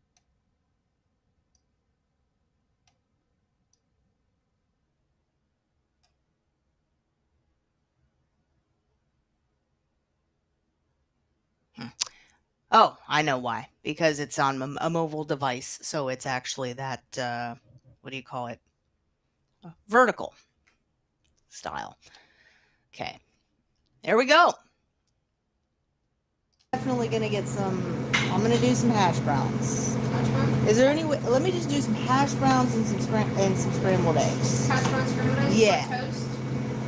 Oh, I know why. Because it's on a mobile device, so it's actually that, what do you call it? Vertical style. Okay, there we go. Definitely gonna get some. I'm gonna do some hash browns. Hash browns? Is there any way? Let me just do some hash browns and some scrambled eggs. Hash browns, scrambled eggs? Yeah. Or toast?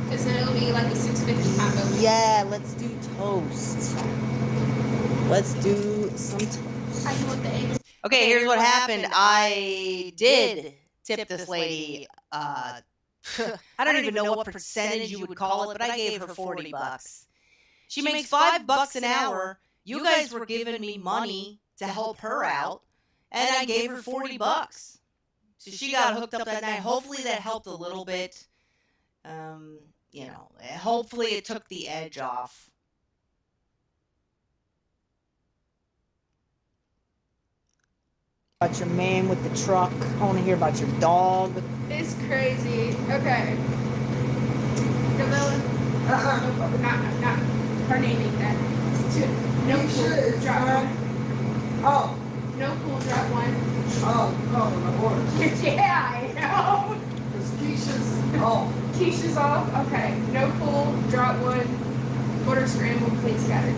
Because then it'll be like a $6.50 combo. Yeah, let's do toast. Let's do some toast. How you want the eggs? Okay, here's what happened. I did tip this lady. I don't even know what percentage you would call it, but I gave her $40. She makes $5 an hour. You guys were giving me money to help her out, and I gave her $40. So she got hooked up that night. Hopefully that helped a little bit. You know, hopefully it took the edge off. About your man with the truck. I want to hear about your dog. It's crazy. Okay. Novella. Not. Her name ain't that. No pool. Drop one. Oh. No pool. Drop one. Oh, my order. Yeah, I know. Because Keisha's off. Keisha's off. Okay. No pool. Drop one. Order scrambled. Please scattered.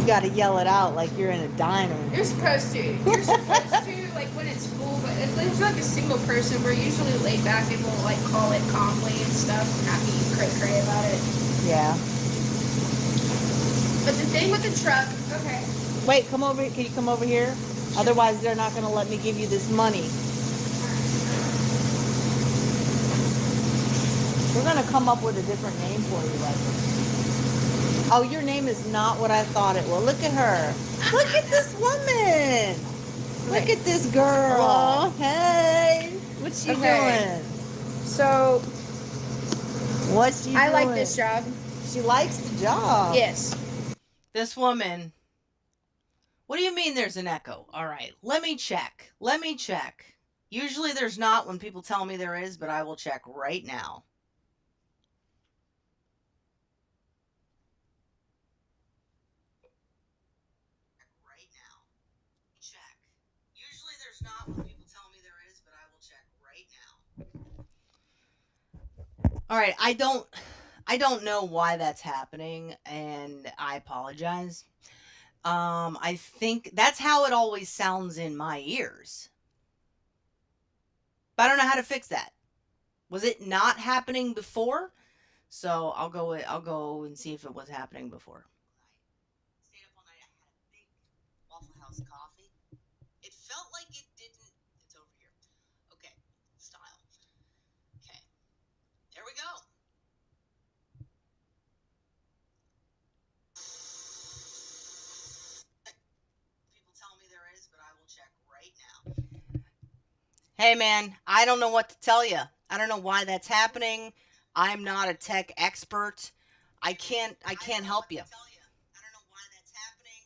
You gotta yell it out like you're in a diner. You're supposed to. You're supposed to, like, when it's full, but if it's like a single person, we're usually laid back and we'll, like, call it calmly and stuff, not be cray-cray about it. Yeah. But the thing with the truck, okay. Wait, come over. Can you come over here? Otherwise, they're not gonna let me give you this money. We're gonna come up with a different name for you, like. Oh, your name is not what I thought it was. Look at her. Look at this woman. Look at this girl. Hello. Hey. What's she doing? So, What's she doing? I like this job. She likes the job. Yes. This woman. What do you mean there's an echo? All right, let me check. Usually there's not when people tell me there is, but I will check right now. Usually there's not when people tell me there is, but I will check right now. All right, I don't know why that's happening, and I apologize. I think that's how it always sounds in my ears. But I don't know how to fix that. Was it not happening before? So I'll go and see if it was happening before. Stayed up all night. I had a big Waffle House coffee. It felt like it didn't. It's over here. Okay, style. Okay, there we go. People tell me there is, but I will check right now. Hey man, I don't know what to tell you. I don't know why that's happening. I'm not a tech expert. I can't help you. I don't know why that's happening.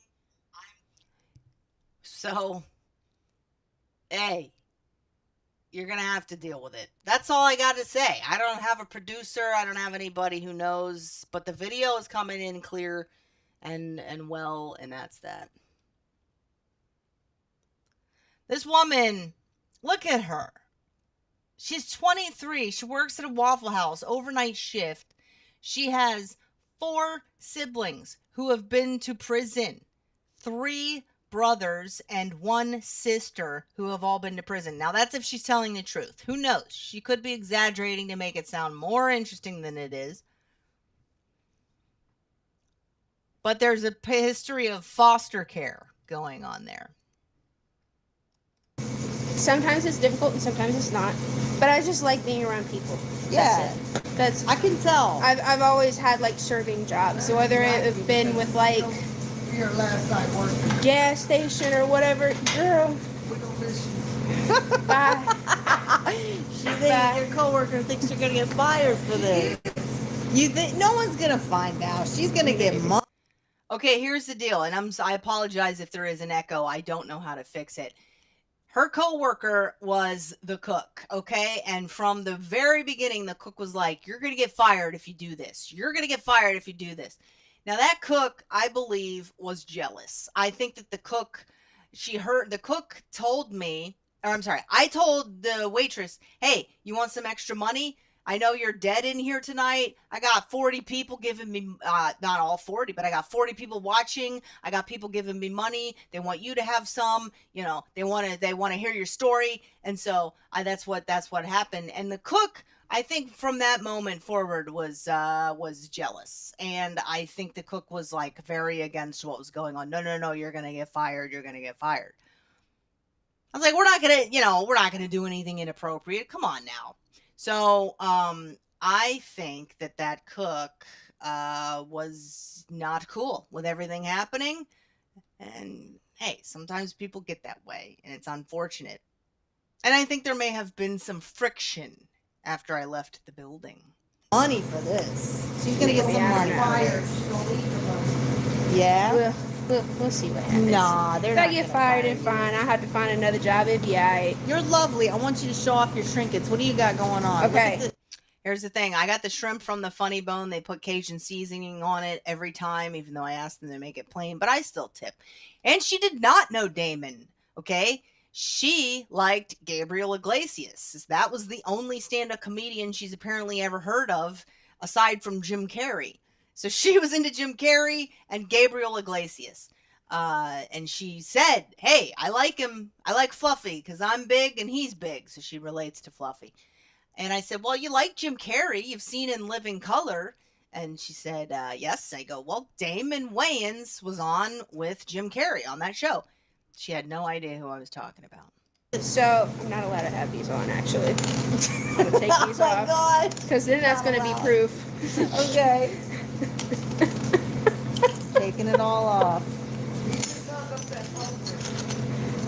So, hey, you're going to have to deal with it. That's all I got to say. I don't have a producer. I don't have anybody who knows, but the video is coming in clear and well, and that's that. This woman, look at her. She's 23. She works at a Waffle House, overnight shift. She has 4 siblings who have been to prison. 3 brothers and one sister who have all been to prison. Now, that's if she's telling the truth. Who knows? She could be exaggerating to make it sound more interesting than it is. But there's a history of foster care going on there. Sometimes it's difficult and sometimes it's not. But I just like being around people. Yeah. That's I can tell. I've always had like serving jobs. So whether it have been with like Your last night working. gas station or whatever, girl. We don't miss you. Bye. She thinks your coworker thinks you're gonna get fired for this. You think no one's gonna find out? She's gonna get money. Okay, here's the deal, and I apologize if there is an echo. I don't know how to fix it. Her coworker was the cook, okay? And from the very beginning, the cook was like, "You're gonna get fired if you do this. You're gonna get fired if you do this." Now that cook, I believe, was jealous. I think that the cook told me, or I'm sorry, I told the waitress, "Hey, you want some extra money? I know you're dead in here tonight. I got 40 people giving me, not all 40, but I got 40 people watching. I got people giving me money. They want you to have some, they want to hear your story." And so that's what happened. And the cook, I think from that moment forward was jealous. And I think the cook was like very against what was going on. No, you're going to get fired. You're going to get fired. I was like, we're not going to do anything inappropriate. Come on now. So, I think that cook, was not cool with everything happening. And hey, sometimes people get that way and it's unfortunate. And I think there may have been some friction after I left the building. Money for this. She's gonna get some money. Fired. She's gonna leave the money. Yeah. We'll see what happens. Nah, they're If not I get gonna fired, fire and you. fine. I have to find another job. It'd be alright. You're lovely. I want you to show off your trinkets. What do you got going on? Look Okay. at Here's the thing. I got the shrimp from the Funny Bone. They put Cajun seasoning on it every time, even though I asked them to make it plain, but I still tip. And she did not know Damon, okay? She liked Gabriel Iglesias. That was the only stand-up comedian she's apparently ever heard of, aside from Jim Carrey. So she was into Jim Carrey and Gabriel Iglesias. And she said, "Hey, I like him. I like Fluffy because I'm big and he's big." So she relates to Fluffy. And I said, "Well, you like Jim Carrey. You've seen In Living Color." And she said, "Yes." I go, "Well, Damon Wayans was on with Jim Carrey on that show." She had no idea who I was talking about. So I'm not allowed to have these on. Actually, I'm gonna take Oh these my off god. because then that's gonna be proof. Okay. Taking it all off.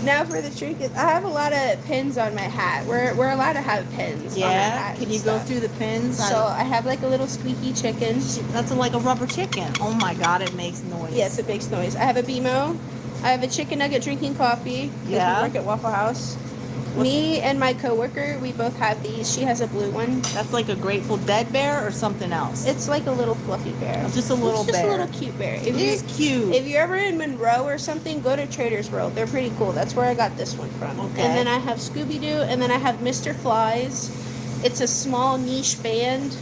Now for the trinkets, I have a lot of pins on my hat. We're allowed to have pins. On our Yeah. hat Can and you go stuff. through the pins? So I have like a little squeaky chicken. That's like a rubber chicken. Oh my god, it makes noise. Yes, it makes noise. I have a BMO. I have a chicken nugget drinking coffee. 'Cause Yeah. we work at Waffle House. Me and my coworker, we both have these. She has a blue one. That's like a Grateful Dead bear or something else. It's like a little fluffy bear. Just a little It's just bear. a little cute bear. It is cute. If you're ever in Monroe or something, go to Trader's World. They're pretty cool. That's where I got this one from. Okay. And then I have Scooby-Doo, and then I have Mr. Flies. It's a small niche band.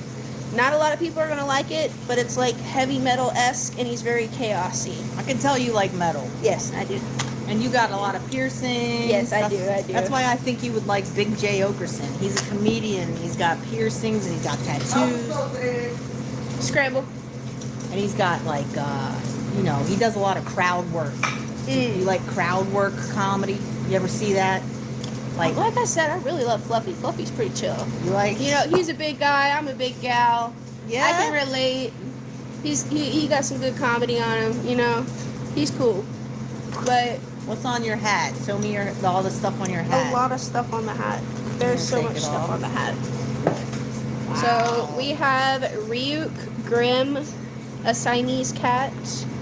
Not a lot of people are going to like it, but it's like heavy metal-esque, and he's very chaosy. I can tell you like metal. Yes, I do. And you got a lot of piercings. Yes, I do. That's why I think you would like Big J. Okerson. He's a comedian. He's got piercings and he's got tattoos. Scramble. And he's got like, he does a lot of crowd work. You like crowd work comedy? You ever see that? Like I said, I really love Fluffy. Fluffy's pretty chill. you like? You know, he's a big guy. I'm a big gal. Yeah. I can relate. He got some good comedy on him. You know, he's cool. But What's on your hat? Show me all the stuff on your hat. a lot of stuff on the hat. There's so Take much it stuff off. on the hat. Wow. So we have Ryuk Grimm, a Siamese cat,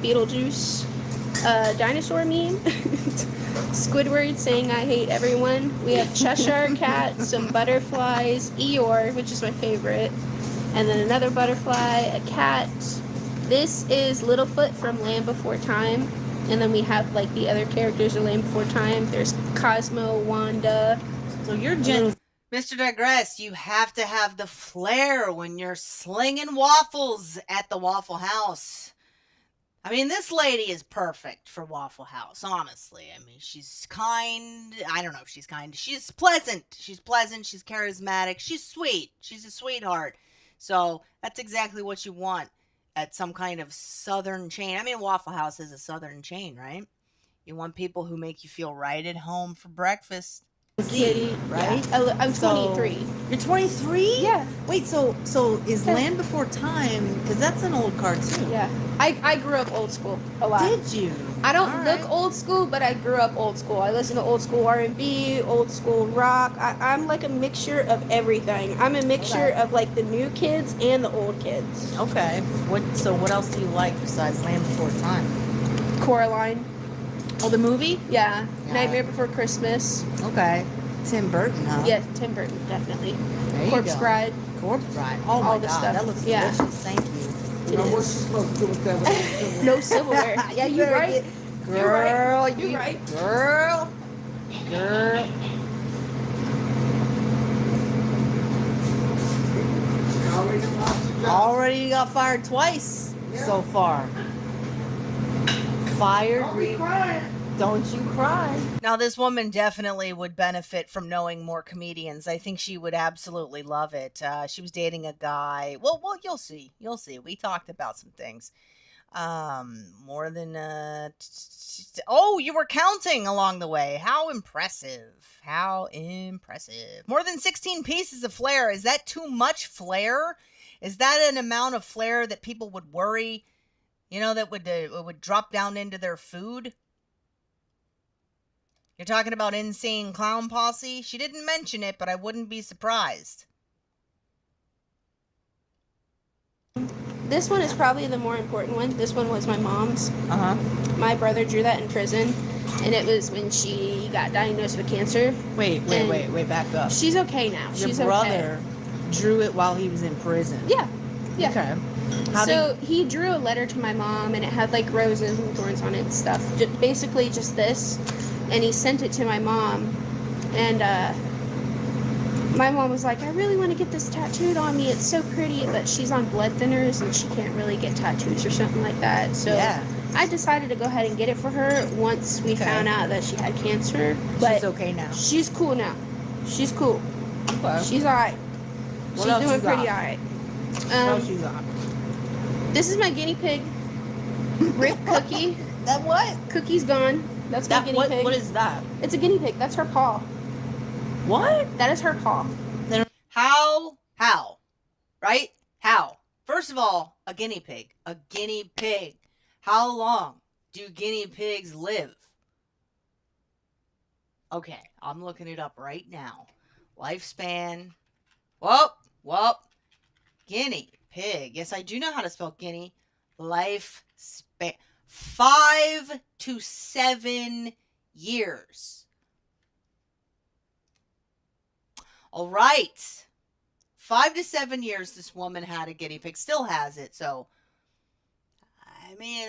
Beetlejuice, a dinosaur meme, Squidward saying I hate everyone. We have Cheshire Cat, some butterflies, Eeyore, which is my favorite, and then another butterfly, a cat. This is Littlefoot from Land Before Time. And then we have like the other characters of Land Before Time. There's Cosmo, Wanda. So you're Gen. Mr. Digress, you have to have the flair when you're slinging waffles at the Waffle House. I mean, this lady is perfect for Waffle House, honestly. I mean, she's kind. I don't know if she's kind. She's pleasant. She's pleasant. She's charismatic. She's sweet. She's a sweetheart. So that's exactly what you want at some kind of southern chain. I mean, Waffle House is a southern chain, right? You want people who make you feel right at home for breakfast. Kitty, right? Yeah. I'm So- 23. You're 23? Yeah. Wait, so is Yeah. Land Before Time? Because that's an old cartoon. Yeah. I grew up old school a lot. Did you? I don't All look right. old school, but I grew up old school. I listen to old school R&B, old school rock. I'm like a mixture of everything. I'm a mixture Okay. of like the new kids and the old kids. Okay. What else do you like besides Land Before Time? Coraline. Oh, the movie? Yeah. Yeah. Nightmare Before Christmas. Okay. Tim Burton, huh? Yeah, Tim Burton, definitely. There you Corpse go. Bride. Corpse Bride. Oh All my the god, stuff. that looks Yeah. delicious. Thank you. It Now, what's is. she supposed to do with that? No silverware. Yeah, you're better right. get- You're right. Girl, You're you right. Girl. Girl. Already got fired twice so far. Fired. I'll be crying. Don't you cry. Now, this woman definitely would benefit from knowing more comedians. I think she would absolutely love it. She was dating a guy. Well, you'll see. You'll see. We talked about some things. More than oh, you were counting along the way. How impressive. How impressive. More than 16 pieces of flair. Is that too much flair? Is that an amount of flair that people would worry, that would drop down into their food? You're talking about Insane Clown Posse? She didn't mention it, but I wouldn't be surprised. This one is probably the more important one. This one was my mom's. Uh-huh. My brother drew that in prison, and it was when she got diagnosed with cancer. Wait, back up. She's okay now. Your She's brother drew it while he was in prison. Okay. Yeah. Okay. How So he drew a letter to my mom, and it had like roses and thorns on it and stuff. Basically just this, and he sent it to my mom, and my mom was like, I really want to get this tattooed on me. It's so pretty, but she's on blood thinners and she can't really get tattoos or something like that. So Yeah. I decided to go ahead and get it for her once we Okay. found out that she had cancer. But she's okay now. she's cool now. She's cool. Okay. She's alright. What She's else doing you got? pretty alright. What else you got? This is my guinea pig. Rip Cookie. That what? Cookie's gone. That's my guinea pig. What is that? It's a guinea pig. That's her paw. What? That is her paw. How? Right? How? First of all, a guinea pig. A guinea pig. How long do guinea pigs live? Okay, I'm looking it up right now. Lifespan. Whoop. Guinea pig. Yes, I do know how to spell guinea. Lifespan. 5 to 7 years. All right. 5 to 7 years this woman had a guinea pig. Still has it. So, I mean,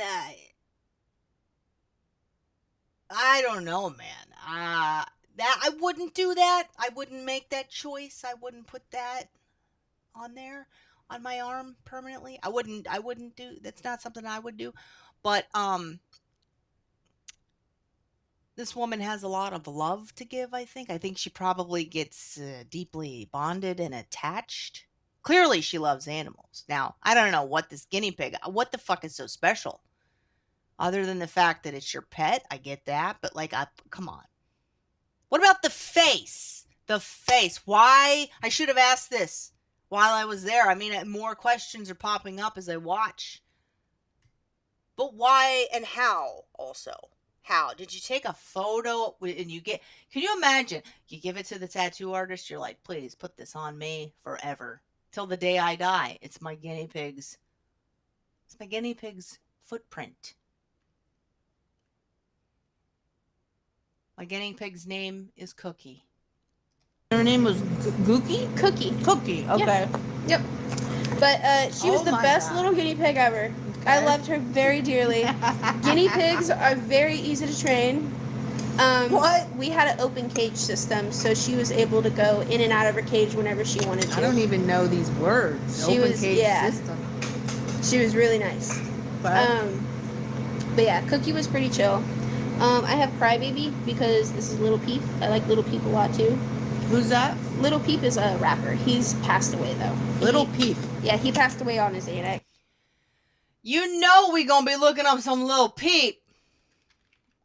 I don't know, man. That I wouldn't do that. I wouldn't make that choice. I wouldn't put that on there on my arm permanently. I wouldn't do. That's not something I would do. But this woman has a lot of love to give, I think. I think she probably gets deeply bonded and attached. Clearly, she loves animals. Now, I don't know what this guinea pig, what the fuck is so special? Other than the fact that it's your pet, I get that. But, come on. What about the face? The face. Why? I should have asked this while I was there. I mean, more questions are popping up as I watch. But why and how also? How? Did you take a photo and you get... Can you imagine? You give it to the tattoo artist. You're like, please put this on me forever. Till the day I die. It's my guinea pig's... It's my guinea pig's footprint. My guinea pig's name is Cookie. Her name was Gookie? Cookie. Cookie, okay. Yep. But she was Oh the my best God. little guinea pig ever. I Okay. loved her very dearly. Guinea pigs are very easy to train. What? We had an open cage system, so she was able to go in and out of her cage whenever she wanted to. I don't even know these words. She Open was- cage yeah. system. She was really nice. But But yeah, Cookie was pretty chill. I have Crybaby because this is Little Peep. I like Little Peep a lot too. Who's that? Little Peep is a rapper. He's passed away though. Little Peep. Yeah, he passed away on his Xanax. You know we gonna be looking up some Lil Peep.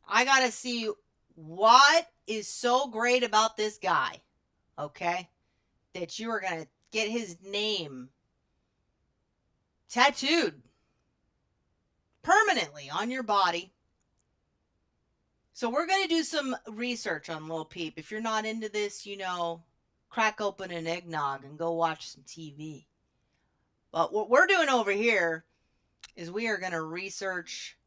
I gotta see what is so great about this guy, okay? That you are gonna get his name tattooed permanently on your body. So we're gonna do some research on Lil Peep. If you're not into this, crack open an eggnog and go watch some TV. But what we're doing over here is we are gonna research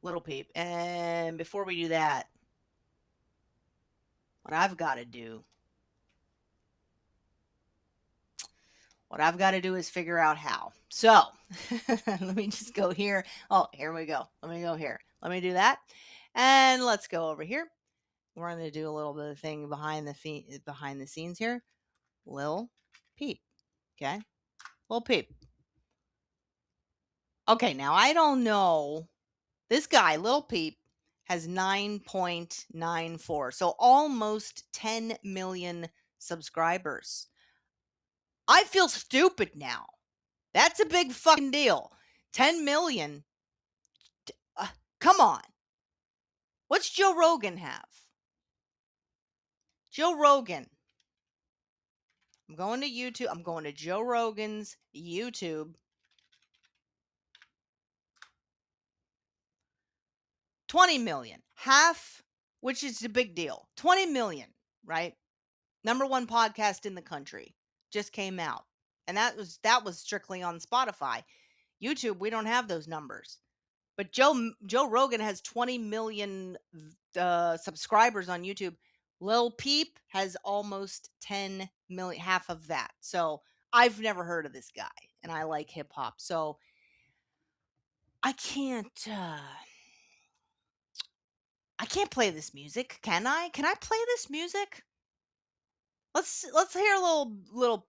Little Peep. And before we do that, what I've got to do is figure out how. So let me just go here. Oh, here we go. Let me go here. Let me do that. And let's go over here. We're going to do a little bit of thing behind the scenes here. Lil Peep. Okay. Lil Peep. Okay, now I don't know. This guy, Lil Peep, has 9.94. So almost 10 million subscribers. I feel stupid now. That's a big fucking deal. 10 million. Come on. What's Joe Rogan have? Joe Rogan. I'm going to YouTube. I'm going to Joe Rogan's YouTube. 20 million. Half, which is a big deal. 20 million, right? Number one podcast in the country. Just came out. And that was strictly on Spotify. YouTube, we don't have those numbers. But Joe Rogan has 20 million subscribers on YouTube. Lil Peep has almost 10 million, half of that. So I've never heard of this guy, and I like hip hop. So I can't play this music, can I? Can I play this music? Let's hear a little Lil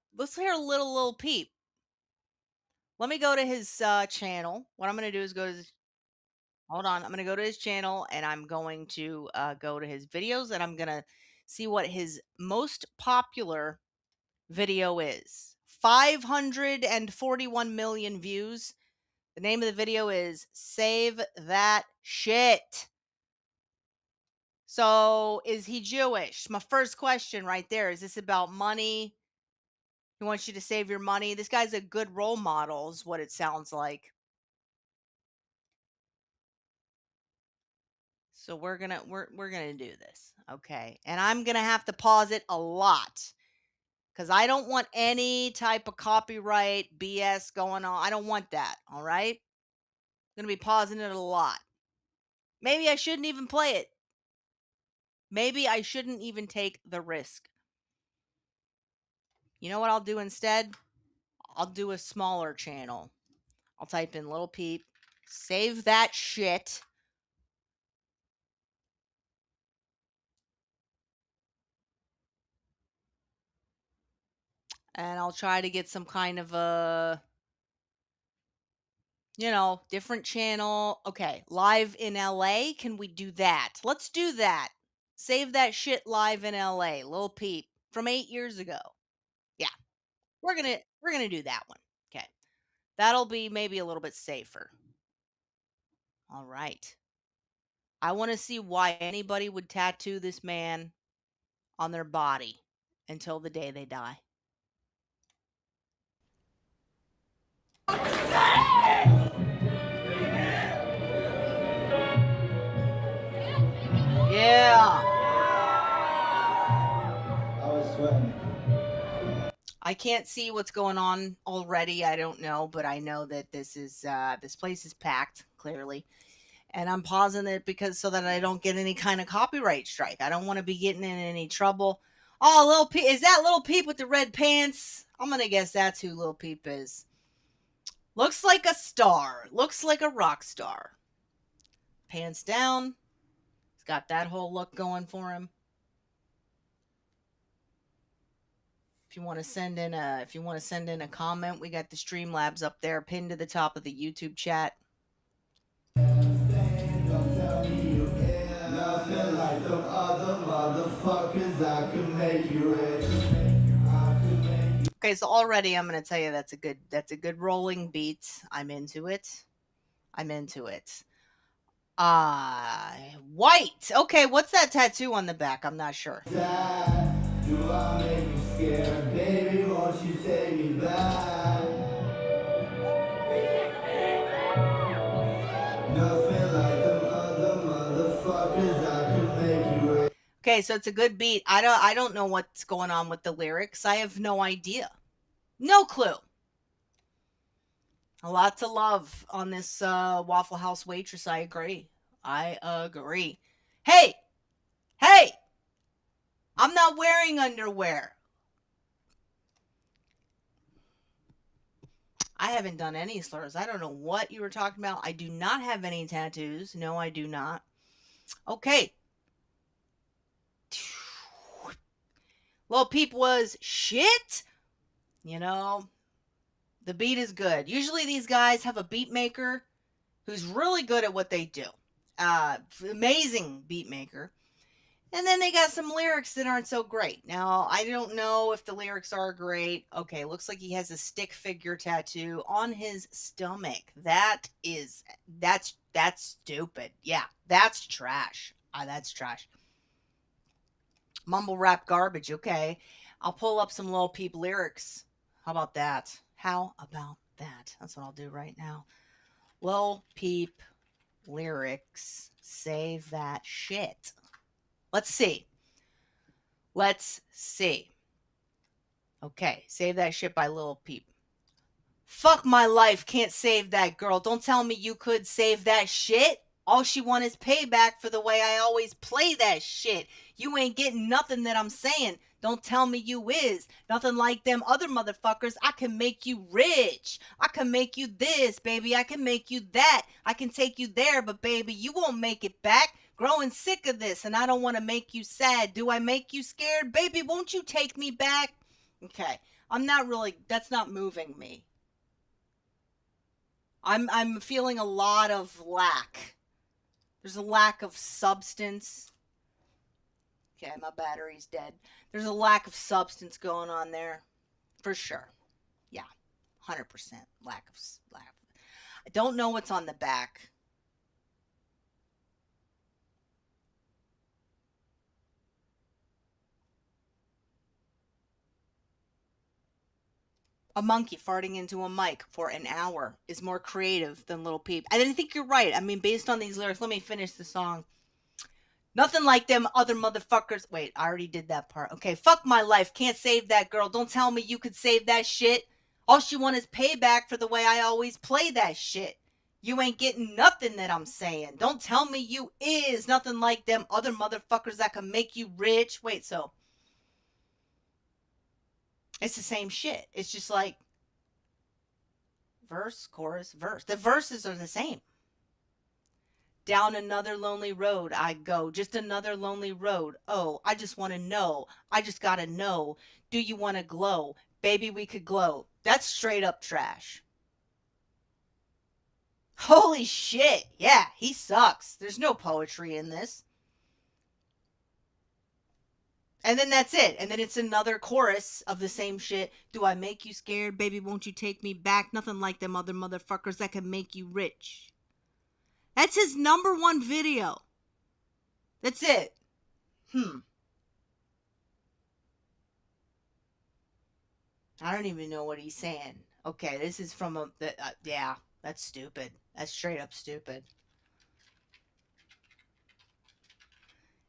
Peep. Let me go to his channel. What I'm going to do is go to his Hold on. I'm going to go to his channel and I'm going to go to his videos and I'm going to see what his most popular video is. 541 million views. The name of the video is Save That Shit. So, is he Jewish? My first question right there. Is this about money? He wants you to save your money. This guy's a good role model, is what it sounds like. So we're gonna do this, okay? And I'm gonna have to pause it a lot because I don't want any type of copyright BS going on. I don't want that. All right, I'm gonna be pausing it a lot. Maybe I shouldn't even play it. Maybe I shouldn't even take the risk. You know what I'll do instead? I'll do a smaller channel. I'll type in Little Peep. Save that shit. And I'll try to get some kind of a different channel. Okay, live in LA. Can we do that? Let's do that. Save that shit live in LA. Lil Peep from 8 years ago. Yeah. We're going to do that one. Okay. That'll be maybe a little bit safer. All right. I want to see why anybody would tattoo this man on their body until the day they die. Yeah. I was sweating. I can't see what's going on already. I don't know, but I know that this place is packed clearly, and I'm pausing it because so that I don't get any kind of copyright strike. I don't want to be getting in any trouble. Oh, Lil Peep, is that Lil Peep with the red pants? I'm gonna guess that's who Lil Peep is. Looks like a star. Looks like a rock star. Pants down. He's got that whole look going for him. If you want to send in a comment, we got the Streamlabs up there pinned to the top of the YouTube chat. motherfuckers, I can make you rich. Okay, so already I'm gonna tell you that's a good rolling beat. I'm into it. I'm into it. White. Okay, what's that tattoo on the back? I'm not sure. Dad, do I make you scared? Baby, won't you take me back? Nothing like them other motherfuckers, I can make you rich. Okay, so it's a good beat. I don't know what's going on with the lyrics. I have no idea. No clue. A lot to love on this Waffle House waitress. I agree. I agree. Hey, hey, I'm not wearing underwear. I haven't done any slurs. I don't know what you were talking about. I do not have any tattoos. No, I do not. Okay. Lil Peep was shit. You know, the beat is good. Usually these guys have a beat maker who's really good at what they do. Amazing beat maker. And then they got some lyrics that aren't so great. Now, I don't know if the lyrics are great. Okay, looks like he has a stick figure tattoo on his stomach. That's stupid. Yeah, that's trash. That's trash. Mumble rap garbage. Okay, I'll pull up some Lil Peep lyrics. How about that? How about that? That's what I'll do right now. Lil Peep lyrics. Save that shit. Let's see. Let's see. Okay, Save That Shit by Lil Peep. Fuck my life, can't save that girl. Don't tell me you could save that shit. All she want is payback for the way I always play that shit. You ain't getting nothing that I'm saying. Don't tell me you is. Nothing like them other motherfuckers. I can make you rich. I can make you this, baby. I can make you that. I can take you there, but baby, you won't make it back. Growing sick of this, and I don't want to make you sad. Do I make you scared? Baby, won't you take me back? Okay. I'm not really, that's not moving me. I'm feeling a lot of lack. There's a lack of substance. Okay, my battery's dead. There's a lack of substance going on there. For sure. Yeah. 100% lack. I don't know what's on the back. A monkey farting into a mic for an hour is more creative than Lil Peep. And I think you're right. I mean, based on these lyrics, let me finish the song. Nothing like them other motherfuckers. Wait, I already did that part. Okay, fuck my life. Can't save that girl. Don't tell me you could save that shit. All she want is payback for the way I always play that shit. You ain't getting nothing that I'm saying. Don't tell me you is nothing like them other motherfuckers that can make you rich. Wait, so it's the same shit. It's just like verse, chorus, verse. The verses are the same. Down another lonely road I go, just another lonely road. Oh, I just want to know. I just got to know. Do you want to glow? Baby, we could glow. That's straight up trash. Holy shit. Yeah, he sucks. There's no poetry in this. And then that's it. And then it's another chorus of the same shit. Do I make you scared? Baby, won't you take me back? Nothing like them other motherfuckers that can make you rich. That's his #1 video. That's it. I don't even know what he's saying. Okay, this is from yeah, that's stupid. That's straight up stupid.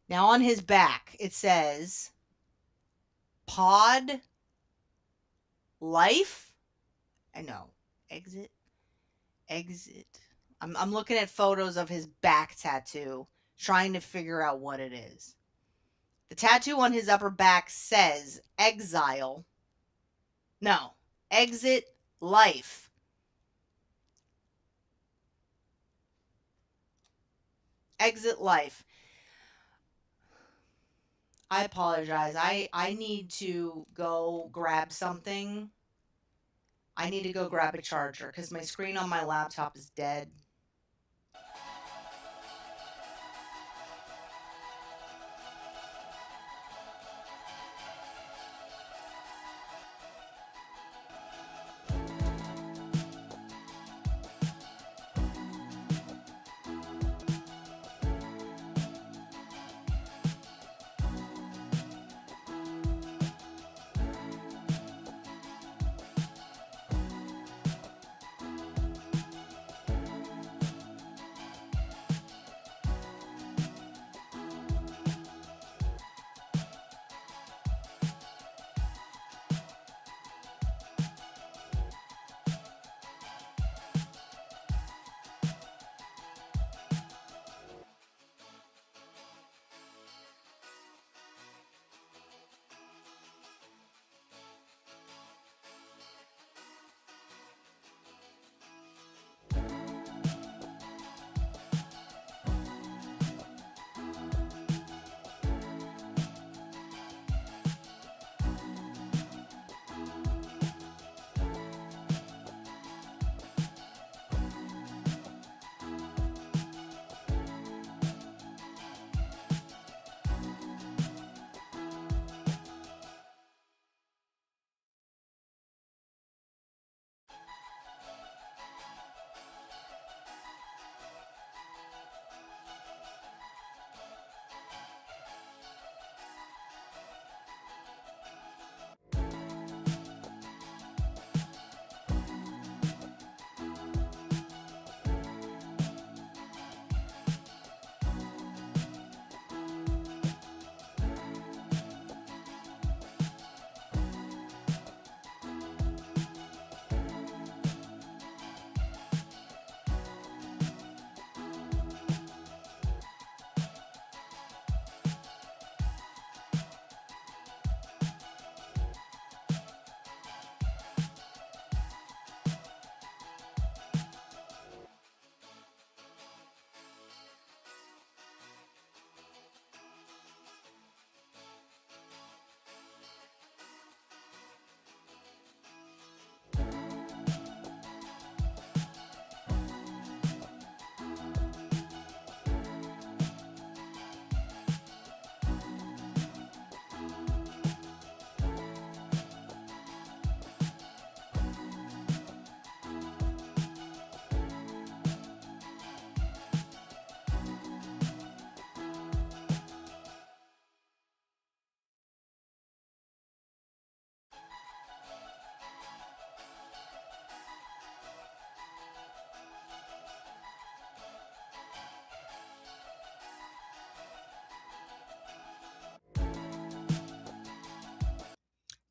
Now on his back, it says Pod Life. I know. Exit. I'm looking at photos of his back tattoo, trying to figure out what it is. The tattoo on his upper back says Exile. No, Exit Life. Exit Life. I apologize. I need to go grab something. I need to go grab a charger because my screen on my laptop is dead.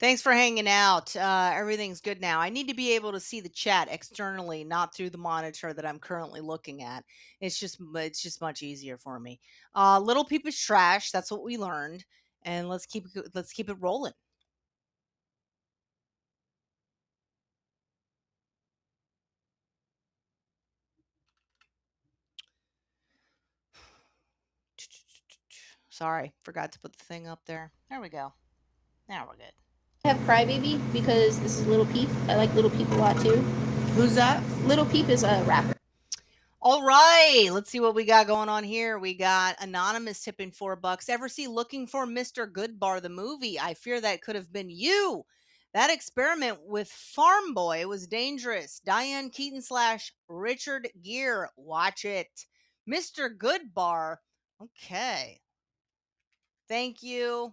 Thanks for hanging out. Everything's good now. I need to be able to see the chat externally, not through the monitor that I'm currently looking at. It's just much easier for me. Little Peep is trash. That's what we learned, and let's keep it rolling. Sorry, forgot to put the thing up there. There we go. Now we're good. I have Crybaby because this is Little Peep. I like Little Peep a lot too. Who's that? Little Peep is a rapper. All right, let's see what we got going on here. We got Anonymous tipping $4. Ever see Looking for Mr. Goodbar, the movie? I fear that could have been you. That experiment with Farm Boy was dangerous. Diane Keaton / Richard Gere. Watch it. Mr. Goodbar. Okay. Thank you.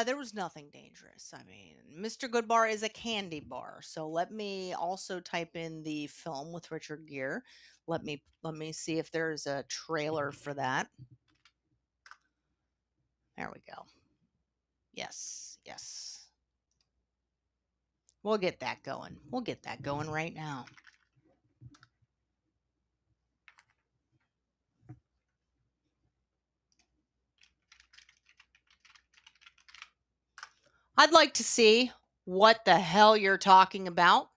There was nothing dangerous. I mean, Mr. Goodbar is a candy bar. So let me also type in the film with Richard Gere. Let me see if there's a trailer for that. There we go. Yes, yes. We'll get that going. We'll get that going right now. I'd like to see what the hell you're talking about.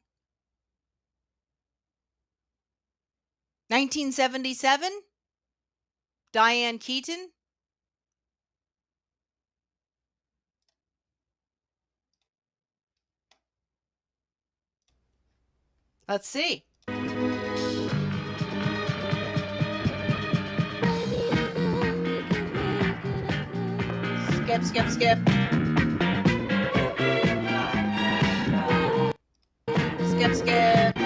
1977? Diane Keaton? Let's see. Skip, skip, skip. Skip, skip.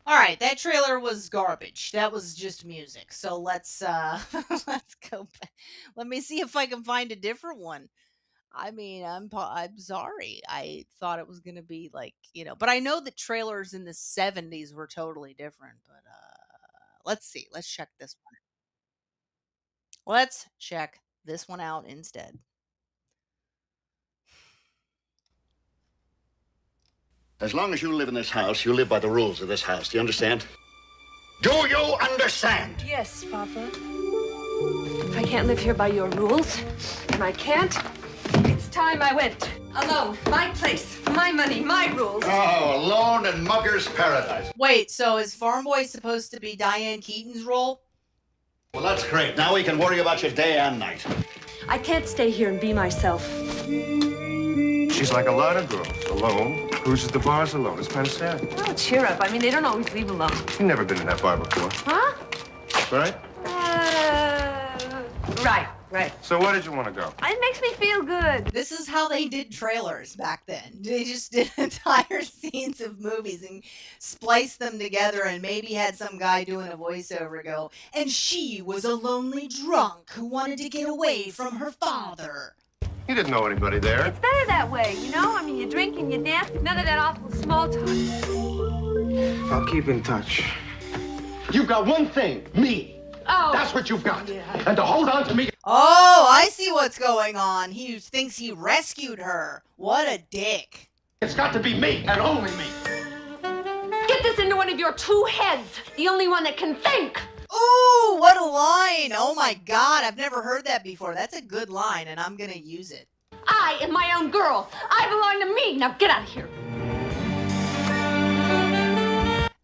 All right, that trailer was garbage. That was just music. So let's let's go back. Let me see if I can find a different one. I mean, I'm sorry. I thought it was going to be like, but I know that trailers in the 70s were totally different, but let's see. Let's check this one. Let's check this one out instead. As long as you live in this house, you live by the rules of this house. Do you understand? Do you understand? Yes, Papa. If I can't live here by your rules, and I can't, it's time I went. Alone, my place, my money, my rules. Oh, alone in Mugger's paradise. Wait, so is Farm Boy supposed to be Diane Keaton's role? Well, that's great. Now we can worry about your day and night. I can't stay here and be myself. She's like a lot of girls, alone, cruises the bars alone. It's kind of sad. Oh, cheer up. I mean, they don't always leave alone. You've never been in that bar before, Huh? right? Right. So why did you want to go? It makes me feel good. This is how they did trailers back then. They just did entire scenes of movies and spliced them together and maybe had some guy doing a voiceover go, and she was a lonely drunk who wanted to get away from her father. You didn't know anybody there. It's better that way, you know? I mean, you drink and you dance, none of that awful small talk. I'll keep in touch. You've got one thing, me. Oh. That's what you've got. And to hold on to me. Oh, I see what's going on. He thinks he rescued her. What a dick. It's got to be me and only me. Get this into one of your two heads. The only one that can think. Ooh, what a line. Oh my God, I've never heard that before. That's a good line, and I'm going to use it. I am my own girl. I belong to me. Now get out of here.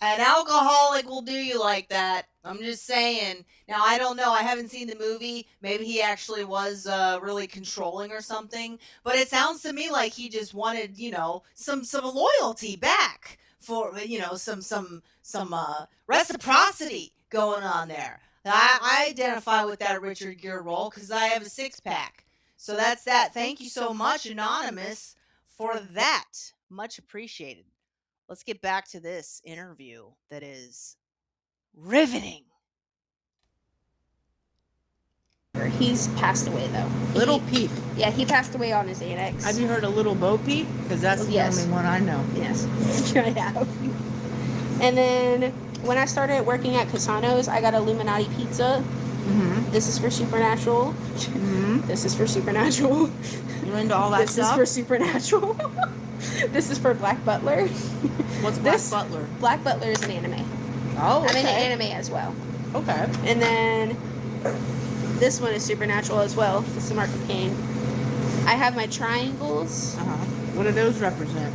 An alcoholic will do you like that. I'm just saying. Now, I don't know. I haven't seen the movie. Maybe he actually was really controlling or something. But it sounds to me like he just wanted, some loyalty back for, some reciprocity going on there. I identify with that Richard Gere role because I have a six-pack. So that's that. Thank you so much, Anonymous, for that. Much appreciated. Let's get back to this interview that is riveting. He's passed away though. Little He- Peep. Yeah, he passed away on his Xanax. Have you heard of Little Bo Peep? Because that's the Yes. only one I know. Yes, I have. And then when I started working at Casano's, I got Illuminati pizza. Mm-hmm. This is for Supernatural. Mm-hmm. This is for Supernatural. You into all that This stuff? is for Supernatural. This is for Black Butler. What's Black This- Butler? Black Butler is an anime. Oh, I'm into okay. anime as well. Okay. And then this one is Supernatural as well. This is Mark of Cain. I have my triangles. Uh-huh. What do those represent?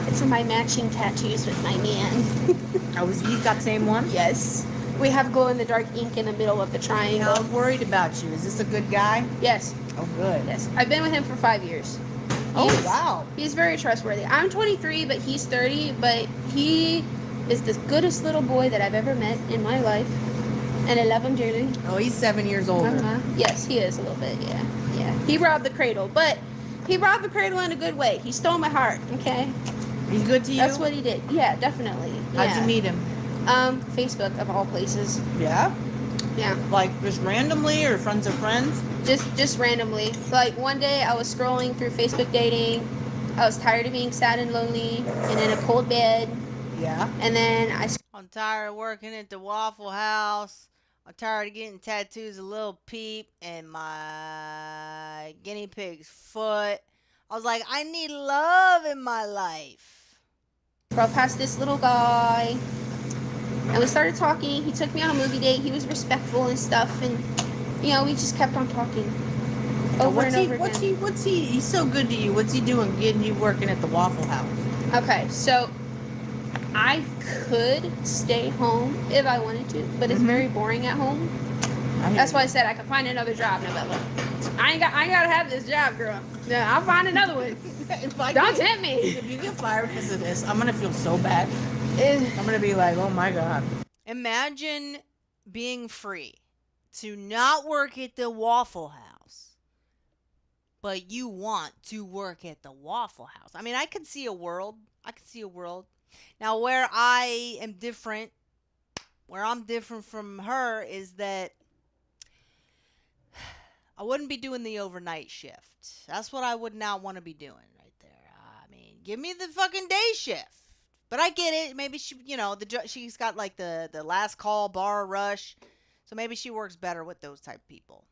It's my matching tattoos with my man. Oh, you got the same one? Yes. We have glow in the dark ink in the middle of the triangle. I'm worried about you. Is this a good guy? Yes. Oh, good. Yes. I've been with him for 5 years. Oh, He's- wow. He's very trustworthy. I'm 23, but he's 30, but he is the goodest little boy that I've ever met in my life. And I love him dearly. Oh, he's 7 years older. Uh-huh. Yes, he is a little bit, yeah. Yeah. He robbed the cradle, but he robbed the cradle in a good way. He stole my heart, okay? He's good to you? That's what he did. Yeah, definitely. How'd Yeah. you meet him? Facebook of all places. Yeah? Yeah. Like, just randomly or friends of friends? Just randomly. Like one day I was scrolling through Facebook dating. I was tired of being sad and lonely and in a cold bed. Yeah. And then I'm tired of working at the Waffle House. I'm tired of getting tattoos of Lil Peep and my guinea pig's foot. I was like, I need love in my life. scrolled past this little guy. And we started talking. He took me on a movie date. He was respectful and stuff. And, you know, we just kept on talking. Over and over again. He's so good to you. What's he doing getting you working at the Waffle House? Okay, so I could stay home if I wanted to, but it's very boring at home. That's why I said I could find another job, Novella. I ain't gotta have this job, girl. Yeah, I'll find another one. Don't tempt me. If you get fired because of this, I'm gonna feel so bad. I'm gonna be like, oh my god. Imagine being free to not work at the Waffle House, but you want to work at the Waffle House. I mean, I could see a world. Now, where I am different, where I'm different from her is that I wouldn't be doing the overnight shift. That's what I would not want to be doing right there. I mean, give me the fucking day shift. But I get it. Maybe she, she's got like the last call bar rush. So maybe she works better with those type of people,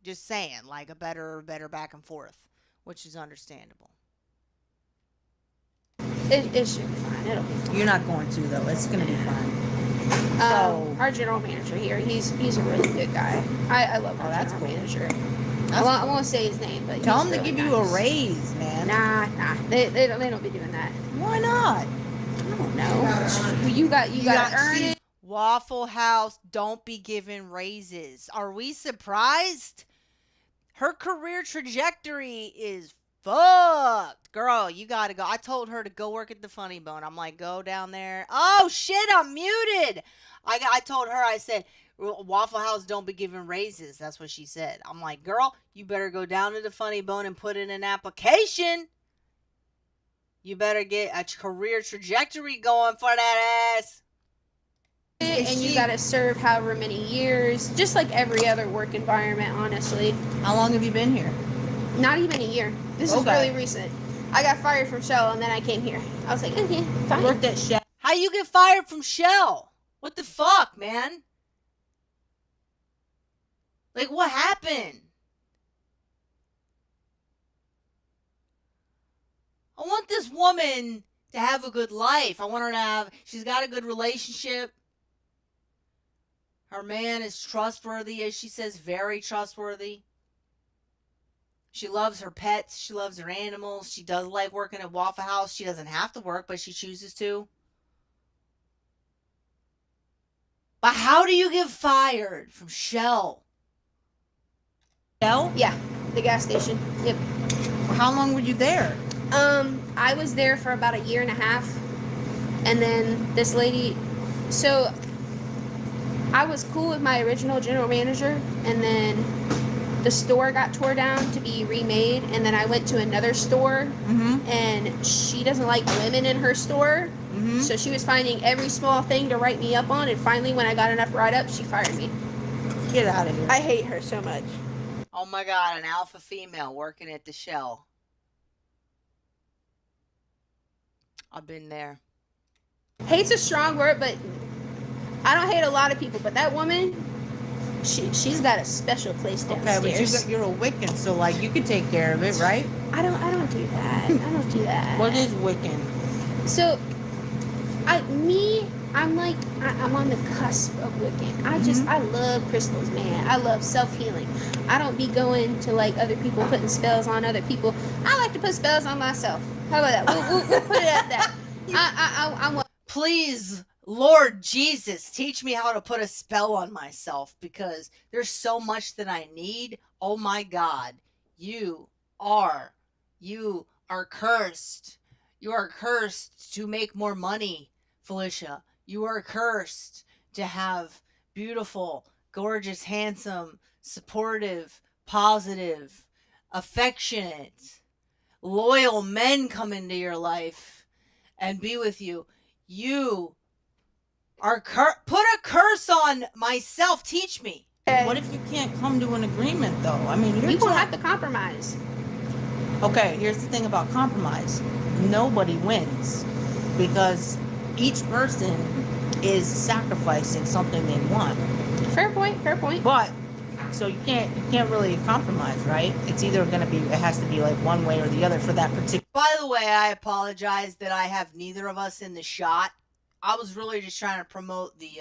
Just saying, like a better back and forth, which is understandable. It should be fine. It'll be fine. You're not going to though. It's gonna be fine. Our general manager here, he's a really good guy. I love our that's general cool. manager. I won't say his name, but Tell he's him to really give you a nice. raise, man. Nah. They don't be doing that. Why not? I don't know. You gotta earn it. Waffle House don't be giving raises. Are we surprised? Her career trajectory is fucked. Girl, you gotta go. I told her to go work at the Funny Bone. I'm like, go down there. Oh shit, I'm muted. I told her, I said, Waffle House don't be giving raises. That's what she said. I'm like, girl, you better go down to the Funny Bone and put in an application. You better get a career trajectory going for that ass. And you gotta serve however many years, just like every other work environment, honestly. How long have you been here? Not even a year. This is Okay. really recent. I got fired from Shell and then I came here. I was like, okay, fine. Worked at Shell. How you get fired from Shell? What the fuck, man? Like, what happened? I want this woman to have a good life. I want her to have, she's got a good relationship. Her man is trustworthy, as she says, very trustworthy. She loves her pets. She loves her animals. She does like working at Waffle House. She doesn't have to work, but she chooses to. But how do you get fired from Shell? Shell? Yeah, the gas station. Yep. How long were you there? I was there for about a year and a half. And then this lady, so I was cool with my original general manager, and then the store got tore down to be remade, and then I went to another store, and she doesn't like women in her store, so she was finding every small thing to write me up on, and finally when I got enough write-ups, she fired me. Get out of here. I hate her so much. Oh my God, an alpha female working at the Shell. I've been there. Hate's a strong word, but I don't hate a lot of people. But that woman, she's got a special place downstairs. Okay, but you're a Wiccan, so like you can take care of it, right? I don't do that. I don't do that. What is Wiccan? So, I'm on the cusp of Wiccan. I love crystals, man. I love self-healing. I don't be going to like other people putting spells on other people. I like to put spells on myself. How about that? We'll put it at that. I want. Please, Lord Jesus, teach me how to put a spell on myself because there's so much that I need. Oh my God, you are cursed. You are cursed to make more money, Felicia. You are cursed to have beautiful, gorgeous, handsome, supportive, positive, affectionate, loyal men come into your life and be with you. You are put a curse on myself. Teach me. What if you can't come to an agreement, though? I mean, We will have to compromise. Okay, here's the thing about compromise. Nobody wins because each person is sacrificing something they want. Fair point. But so you can't really compromise, right? It's either it has to be like one way or the other for that particular. By the way, I apologize that I have neither of us in the shot. I was really just trying to promote the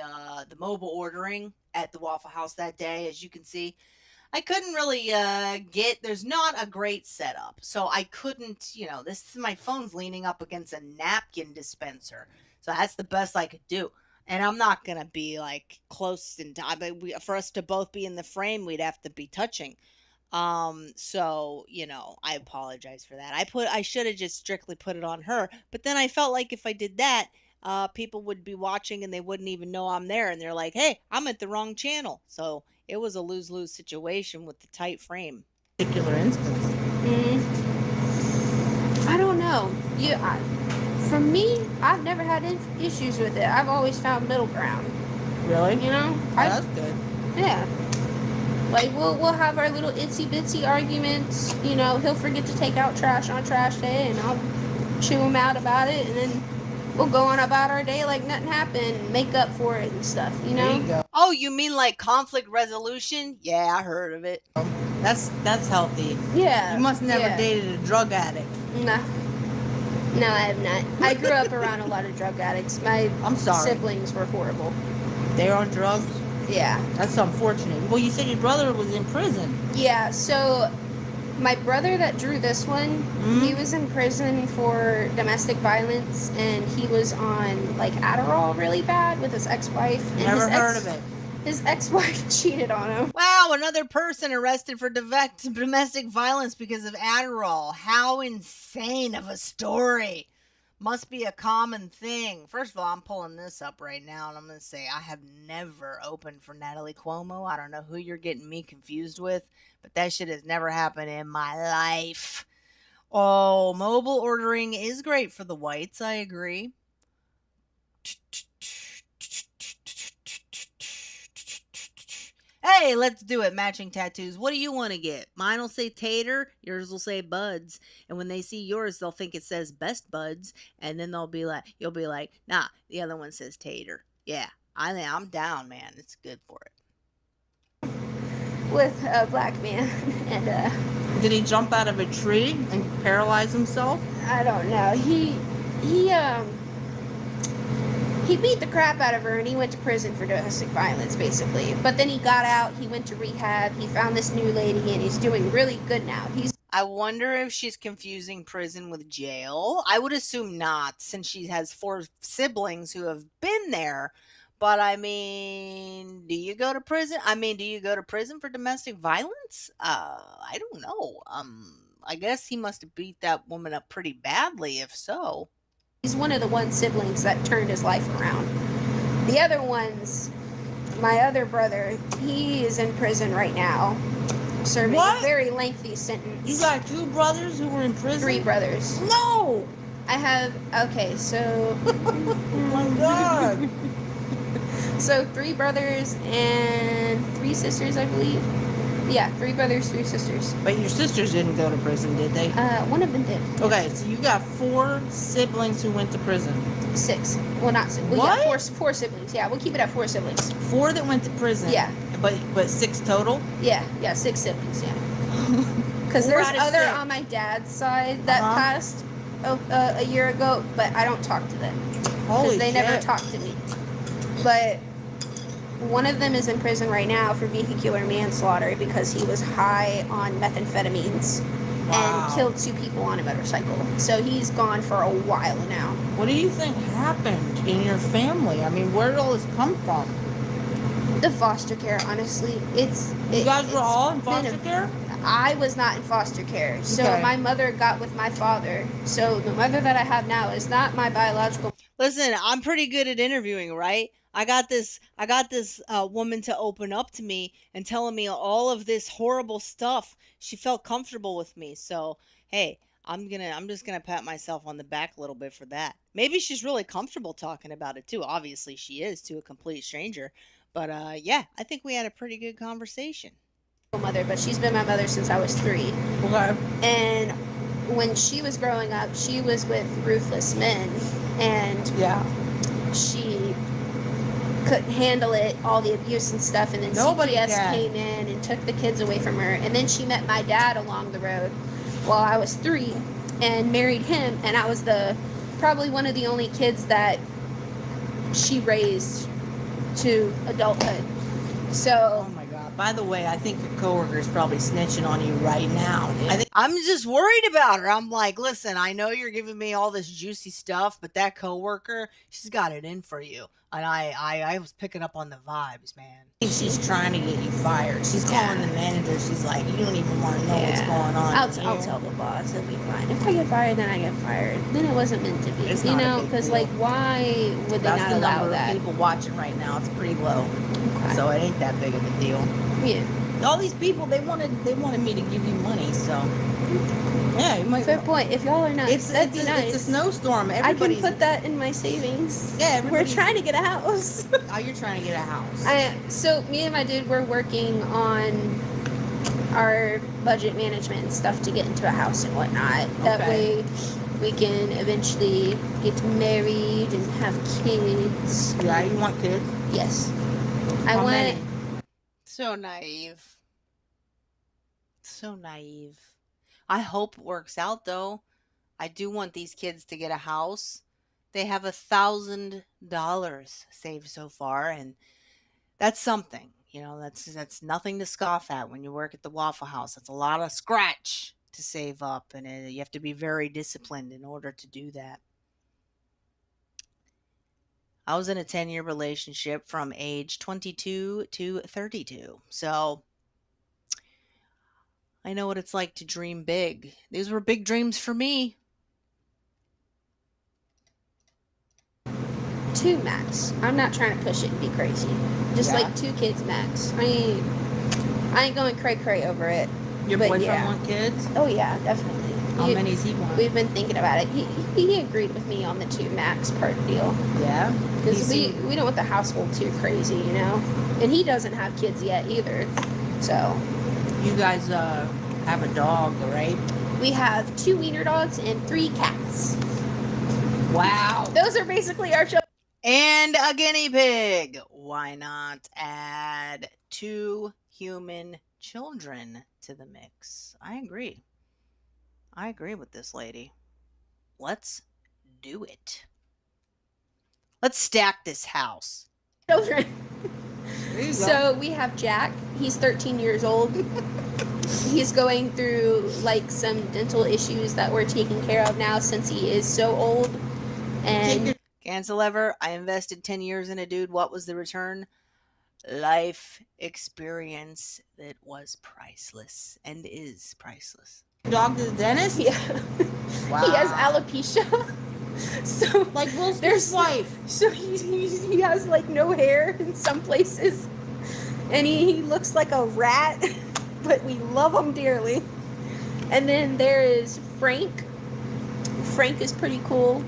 mobile ordering at the Waffle House that day. As you can see, I couldn't really there's not a great setup. So I couldn't, my phone's leaning up against a napkin dispenser. So that's the best I could do. And I'm not going to be like close in time. But for us to both be in the frame, we'd have to be touching. So, I apologize for that. I should have just strictly put it on her. But then I felt like if I did that, people would be watching and they wouldn't even know I'm there. And they're like, hey, I'm at the wrong channel. So it was a lose-lose situation with the tight frame. Particular instance. I don't know. For me, I've never had issues with it. I've always found middle ground. Really? That's good. Yeah. Like we'll have our little itsy bitsy arguments. He'll forget to take out trash on trash day, and I'll chew him out about it, and then we'll go on about our day like nothing happened, make up for it and stuff. There you go. Oh, you mean like conflict resolution? Yeah, I heard of it. That's healthy. Yeah. You must never dated a drug addict. No, I have not. I grew up around a lot of drug addicts. I'm sorry. Siblings were horrible. They're on drugs? Yeah. That's unfortunate. Well, you said your brother was in prison. Yeah, so my brother that drew this one, he was in prison for domestic violence, and he was on like Adderall really bad with his ex-wife. And Never heard of it. His ex-wife cheated on him. Wow, another person arrested for domestic violence because of Adderall. How insane of a story. Must be a common thing. First of all, I'm pulling this up right now, and I'm going to say I have never opened for Natalie Cuomo. I don't know who you're getting me confused with, but that shit has never happened in my life. Oh, mobile ordering is great for the whites. I agree. Hey, let's do it. Matching tattoos. What do you want to get? Mine will say Tater. Yours will say Buds. And when they see yours, they'll think it says Best Buds. And then you'll be like, nah, the other one says Tater. Yeah, I'm down, man. It's good for it. With a black man. And did he jump out of a tree and paralyze himself? I don't know. He beat the crap out of her, and he went to prison for domestic violence, basically. But then he got out, he went to rehab, he found this new lady, and he's doing really good now. I wonder if she's confusing prison with jail. I would assume not, since she has 4 siblings who have been there. But I mean, do you go to prison? Do you go to prison for domestic violence? I don't know. I guess he must have beat that woman up pretty badly, if so. He's one of the one siblings that turned his life around. The other ones, my other brother, he is in prison right now, serving a very lengthy sentence. You got 2 brothers who were in prison? 3 brothers. No! I have, okay, so... Oh my God. So 3 brothers and 3 sisters, I believe. Yeah, 3 brothers, 3 sisters. But your sisters didn't go to prison, did they? One of them did. Okay, so you got 4 siblings who went to prison. 6. Well, not 6. Well, What? yeah, 4 siblings. Yeah, we'll keep it at 4 siblings. 4 that went to prison. Yeah. But 6 total? Yeah, 6 siblings, yeah. Because Four there's out of other 6. on my dad's side that Uh-huh. passed a year ago, but I don't talk to them. Holy Because they shit. never talk to me. But one of them is in prison right now for vehicular manslaughter because he was high on methamphetamines Wow. and killed 2 people on a motorcycle. So he's gone for a while now. What do you think happened in your family? I mean, where did all this come from? The foster care, honestly, You guys were all in foster care? I was not in foster care. So Okay. my mother got with my father. So the mother that I have now is not my biological. Listen, I'm pretty good at interviewing, right? I got this woman to open up to me and telling me all of this horrible stuff. She felt comfortable with me. So, hey, I'm just gonna pat myself on the back a little bit for that. Maybe she's really comfortable talking about it too. Obviously she is to a complete stranger. But yeah, I think we had a pretty good conversation. Mother, but she's been my mother since I was 3. Okay. And when she was growing up, she was with ruthless men, and Yeah. she couldn't handle it, all the abuse and stuff. And then Nobody CPS can. came in and took the kids away from her. And then she met my dad along the road while I was 3 and married him. And I was probably one of the only kids that she raised to adulthood. So Oh my God. By the way, I think your coworker is probably snitching on you right now. I think I'm just worried about her. I'm like, listen, I know you're giving me all this juicy stuff, but that coworker, she's got it in for you. And I was picking up on the vibes, man. she's trying to get you fired. She's calling the manager. She's like, you don't even want to know what's going on. I'll here." tell the boss. It'll be fine. If I get fired, then I get fired. Then it wasn't meant to be. It's You not a know, big because deal. like, why would they That's not the allow number that? of people watching right now. It's pretty low. Okay. So it ain't that big of a deal. Yeah. All these people, they wanted me to give you money. So yeah, you might. Fair point. If y'all are nice, that'd be nice. It's a snowstorm. I can Everybody's. put that in my savings. Yeah, We're everybody's- trying to get a house. Oh, you're trying to get a house. So me and my dude were working on our budget management and stuff to get into a house and whatnot. That Okay. way we can eventually get married and have kids. Yeah, you want kids? Yes. I How want. many? So naive. So naive. I hope it works out though. I do want these kids to get a house. They have $1,000 saved so far, and that's something. You know, that's nothing to scoff at when you work at the Waffle House. That's a lot of scratch to save up, and you have to be very disciplined in order to do that. I was in a 10-year relationship from age 22 to 32. So I know what it's like to dream big. These were big dreams for me. 2 max. I'm not trying to push it and be crazy. Just Yeah. like 2 kids max. I ain't going cray over it. Your But boyfriend yeah. want kids? Oh yeah, definitely. How many does he want? We've been thinking about it. He agreed with me on the 2 max part deal. Yeah. Because we don't want the household too crazy, you know? And he doesn't have kids yet either. So You guys have a dog, right? we have 2 wiener dogs and 3 cats. Wow. Those are basically our children. And a guinea pig. Why not add 2 human children to the mix? I agree. I agree with this lady. Let's do it. Let's stack this house. Children. There you go. So we have Jack. He's 13 years old. He's going through like some dental issues that we're taking care of now since he is so old. And Cancel ever. I invested 10 years in a dude. What was the return? Life experience that was priceless and is priceless. Dog to the dentist? yeah, Wow. he has alopecia. So Like Will there's Smith's wife. So he has like no hair in some places, and he looks like a rat, but we love him dearly. And then there is Frank. Frank is pretty cool.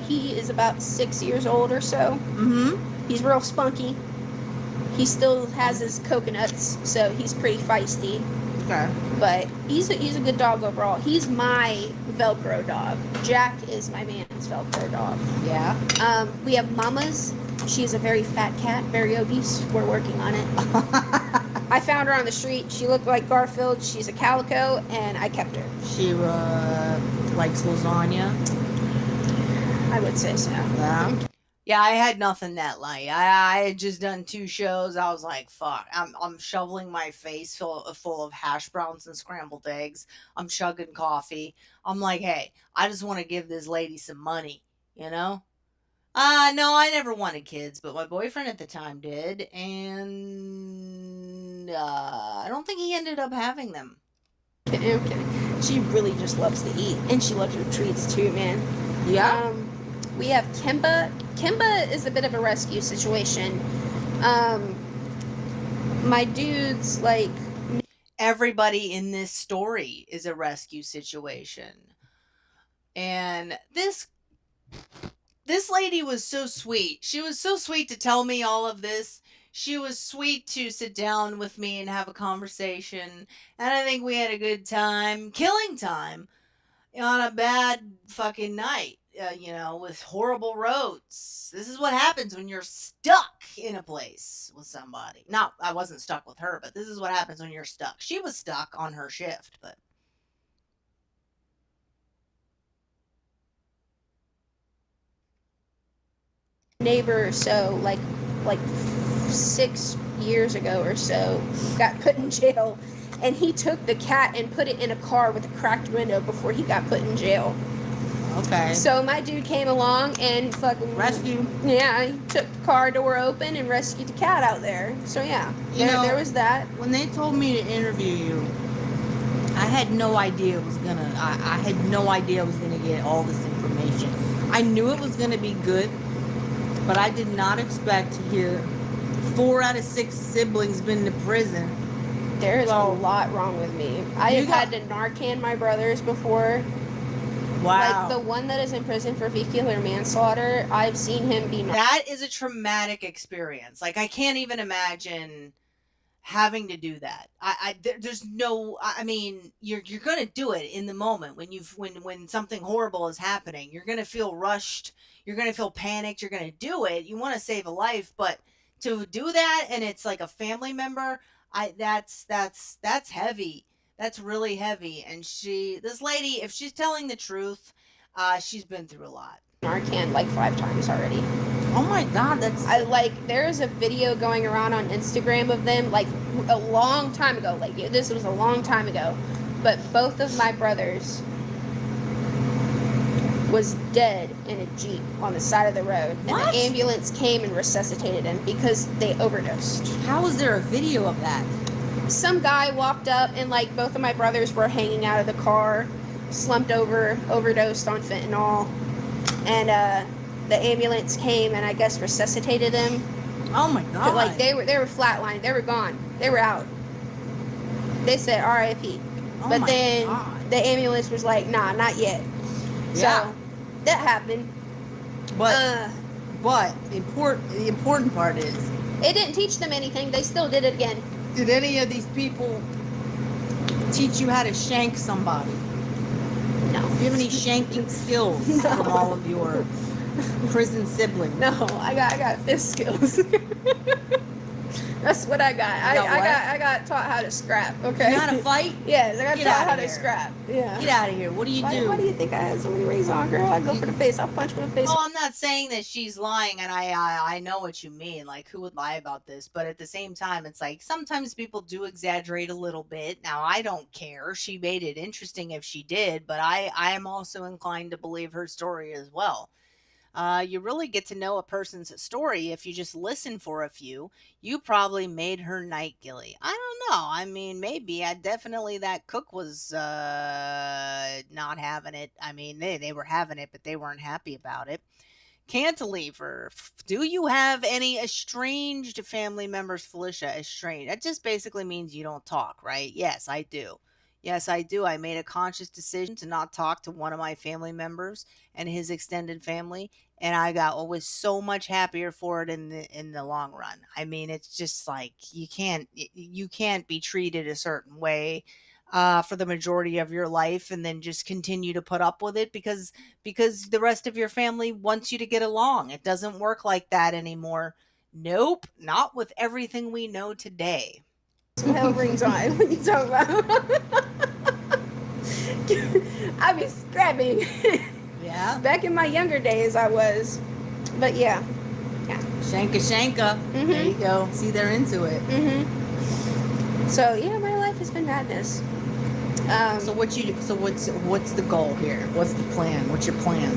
He is about 6 years old or so. Mm-hmm. He's real spunky. He still has his coconuts, so he's pretty feisty. Okay. But he's a good dog overall. He's my Velcro dog. Jack is my man's Velcro dog. Yeah. We have Mama's. She's a very fat cat, very obese. We're working on it. I found her on the street. She looked like Garfield. She's a calico, and I kept her. She likes lasagna. I would say so. Yeah. Yeah, I had nothing that light. I had just done 2 shows. I was like, "Fuck." I'm shoveling my face full of hash browns and scrambled eggs. I'm chugging coffee. I'm like, "Hey, I just want to give this lady some money, you know?" No, I never wanted kids, but my boyfriend at the time did, and I don't think he ended up having them. Okay. She really just loves to eat, and she loves her treats too, man. Yeah. We have Kimba. Kimba is a bit of a rescue situation. My dude's like, Everybody in this story is a rescue situation. And this lady was so sweet. She was so sweet to tell me all of this. She was sweet to sit down with me and have a conversation. And I think we had a good time, killing time, on a bad fucking night, with horrible roads. This is what happens when you're stuck in a place with somebody. Not, I wasn't stuck with her, but this is what happens when you're stuck. She was stuck on her shift, but neighbor, so like 6 years ago or so, got put in jail, and he took the cat and put it in a car with a cracked window before he got put in jail. Okay. So my dude came along and fucking Rescue. Yeah, he took the car door open and rescued the cat out there. So yeah, there was that. When they told me to interview you, I had no idea it was gonna. I had no idea I was gonna get all this information. I knew it was gonna be good, but I did not expect to hear 4 out of 6 siblings been to prison. There's a lot wrong with me. I have had to Narcan my brothers before. Wow. Like the one that is in prison for vehicular manslaughter, I've seen him be. that is a traumatic experience. Like, I can't even imagine having to do that. There's no, I mean, you're going to do it in the moment when something horrible is happening. You're going to feel rushed. You're going to feel panicked. You're going to do it. You want to save a life, but to do that, and it's like a family member, that's heavy. That's really heavy. And this lady, if she's telling the truth, she's been through a lot. Narcan like 5 times already. Oh my god, there's a video going around on Instagram of them like a long time ago. Like this was a long time ago, but both of my brothers was dead in a Jeep on the side of the road, and What? the ambulance came and resuscitated him because they overdosed. How is there a video of that? Some guy walked up and like both of my brothers were hanging out of the car, slumped over, overdosed on fentanyl, and the ambulance came and I guess resuscitated him. Oh my god. But like they were flatlined, they were gone, they were out. They said R.I.P. Oh But my then God. the ambulance was like, nah, not yet. Yeah. So that happened. But the important part is, It didn't teach them anything. They still did it again. did any of these people teach you how to shank somebody? No. Do you have any shanking skills from all of your prison siblings? No, I got fist skills. That's what I got. I got taught how to scrap. Okay. You know how to fight? Yes, I got Get taught outta how to here. scrap. Yeah. Get out of here. What do you do? Why do you think I had so many rings on, girl? I go for the face. I'll punch for the face. Well, I'm not saying that she's lying, and I know what you mean. Like, who would lie about this? But at the same time, it's like sometimes people do exaggerate a little bit. Now, I don't care. She made it interesting if she did, but I am also inclined to believe her story as well. You really get to know a person's story if you just listen for a few. You probably made her night, Gilly. I don't know. I mean, maybe. Definitely that cook was not having it. I mean, they were having it, but they weren't happy about it. Cantilever. Do you have any estranged family members, Felicia? Estranged. That just basically means you don't talk, right? Yes, I do. Yes, I do. I made a conscious decision to not talk to one of my family members and his extended family, and I got was so much happier for it in the long run. I mean, it's just like you can't be treated a certain way for the majority of your life and then just continue to put up with it because the rest of your family wants you to get along. It doesn't work like that anymore. Nope, not with everything we know today. Some hell rings on when you talk about. I be scrapping. Yeah. Back in my younger days, I was. But yeah. Shanka shanka. There you go. See, they're into it. So yeah, my life has been madness. So what's the goal here? What's the plan? What's your plan?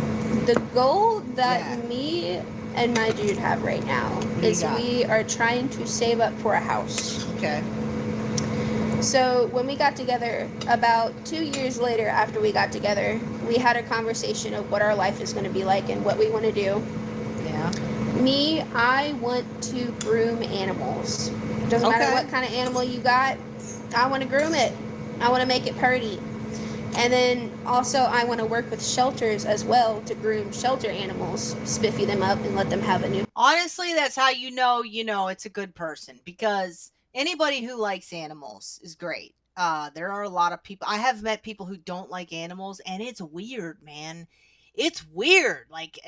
The goal that Yeah. me and my dude have right now do you is got? we are trying to save up for a house. Okay. So when we got together, about 2 years later after we got together, we had a conversation of what our life is going to be like and what we want to do. Yeah. Me, I want to groom animals. Doesn't matter Okay. what kind of animal you got, I want to groom it. I want to make it purty. And then also I want to work with shelters as well to groom shelter animals, spiffy them up and let them have a new. Honestly, that's how you know it's a good person because anybody who likes animals is great. There are a lot of people I have met people who don't like animals and it's weird, man. It's weird. Like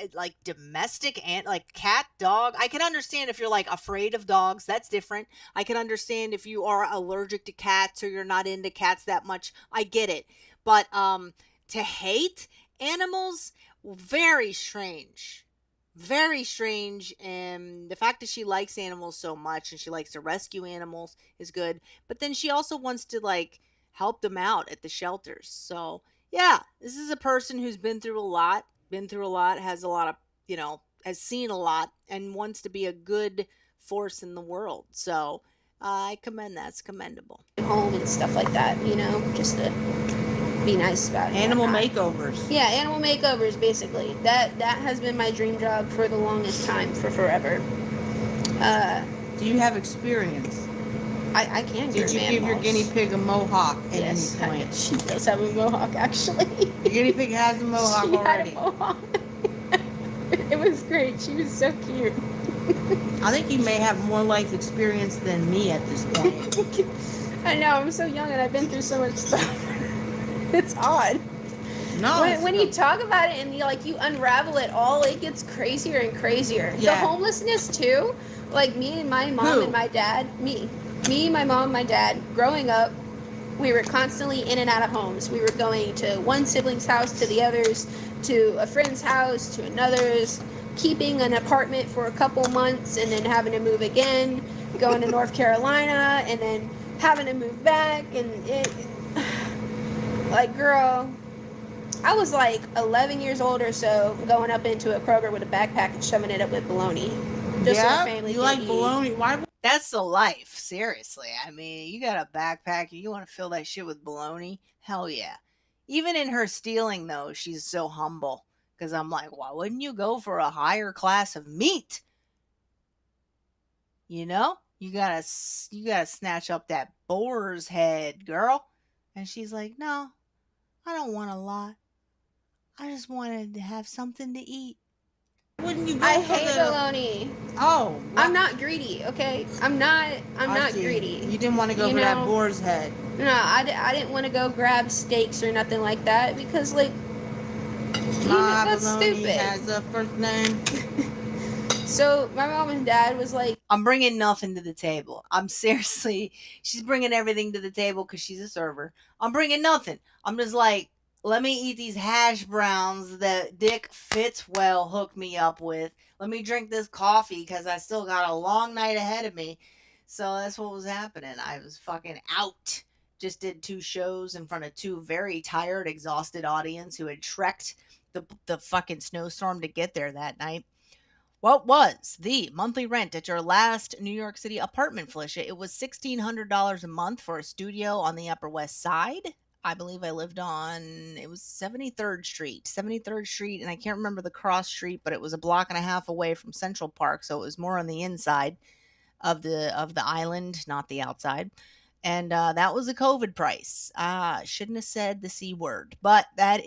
domestic and like cat, dog. I can understand if you're like afraid of dogs, that's different. I can understand if you are allergic to cats or you're not into cats that much. I get it. But to hate animals, very strange, very strange. And the fact that she likes animals so much and she likes to rescue animals is good, but then she also wants to like help them out at the shelters. So yeah, this is a person who's been through a lot, has a lot of, has seen a lot and wants to be a good force in the world. So I commend that. It's commendable. Home and stuff like that, just to be nice about it. Animal makeovers. Yeah, animal makeovers basically. That has been my dream job for the longest time, for forever. Do you have experience? I can Did groom you give your animals. guinea pig a mohawk at Yes, any point? she does have a mohawk actually. The guinea pig has a mohawk She already. had a mohawk. It was great. She was so cute. I think you may have more life experience than me at this point. I know, I'm so young and I've been through so much stuff. It's odd. No. When you talk about it and you unravel it all, it gets crazier and crazier. Yeah. The homelessness too. Like me and my mom Who? and my dad. Me, my mom, my dad. Growing up, we were constantly in and out of homes. We were going to one sibling's house to the others, to a friend's house, to another's, keeping an apartment for a couple months and then having to move again, going to North Carolina and then having to move back. And it, like, girl, I was like 11 years old or so, going up into a Kroger with a backpack and shoving it up with bologna. Just so Yeah? our family You can like eat. bologna? Why? That's the life, seriously. I mean, you got a backpack and you want to fill that shit with bologna? Hell yeah. Even in her stealing, though, she's so humble. Because I'm like, why wouldn't you go for a higher class of meat? You gotta snatch up that boar's head, girl. And she's like, no, I don't want a lot. I just wanted to have something to eat. Wouldn't you go I for hate the... bologna. Oh. I'm not greedy, okay? I'm not see. greedy. You didn't want to go You for that know? boar's head. No, I didn't want to go grab steaks or nothing like that because, like, My that's bologna stupid. has a first name. So my mom and dad was like, I'm bringing nothing to the table. I'm seriously, she's bringing everything to the table because she's a server. I'm bringing nothing. I'm just like, let me eat these hash browns that Dick Fitzwell hooked me up with. Let me drink this coffee because I still got a long night ahead of me. So that's what was happening. I was fucking out. Just did 2 shows in front of 2 very tired, exhausted audience who had trekked the fucking snowstorm to get there that night. What was the monthly rent at your last New York City apartment, Felicia? It was $1,600 a month for a studio on the Upper West Side. I believe I lived on, it was 73rd Street, and I can't remember the cross street, but it was a block and a half away from Central Park, so it was more on the inside of the island, not the outside. And that was a COVID price. Shouldn't have said the C word, but that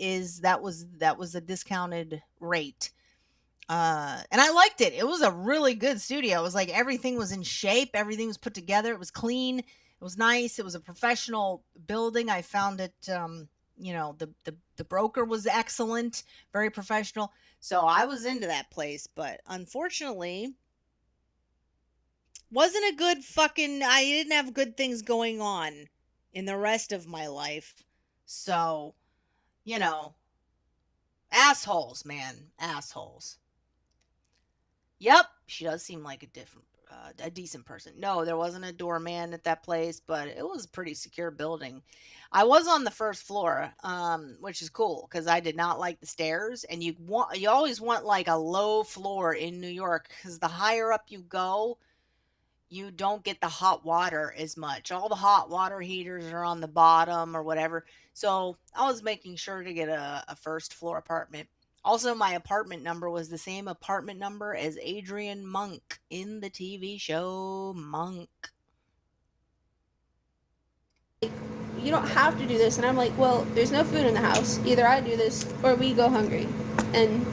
was a discounted rate. And I liked it. It was a really good studio. It was like everything was in shape, everything was put together, it was clean, it was nice, it was a professional building. I found it the broker was excellent, very professional. So I was into that place, but unfortunately wasn't a good fucking I didn't have good things going on in the rest of my life. So, you know, assholes, man, assholes. Yep, she does seem like a decent person. No, there wasn't a doorman at that place, but it was a pretty secure building. I was on the first floor, which is cool because I did not like the stairs. And you always want like a low floor in New York because the higher up you go, you don't get the hot water as much. All the hot water heaters are on the bottom or whatever. So I was making sure to get a first floor apartment. Also, my apartment number was the same apartment number as Adrian Monk in the TV show Monk. You don't have to do this. And I'm like, well, there's no food in the house. Either I do this or we go hungry. And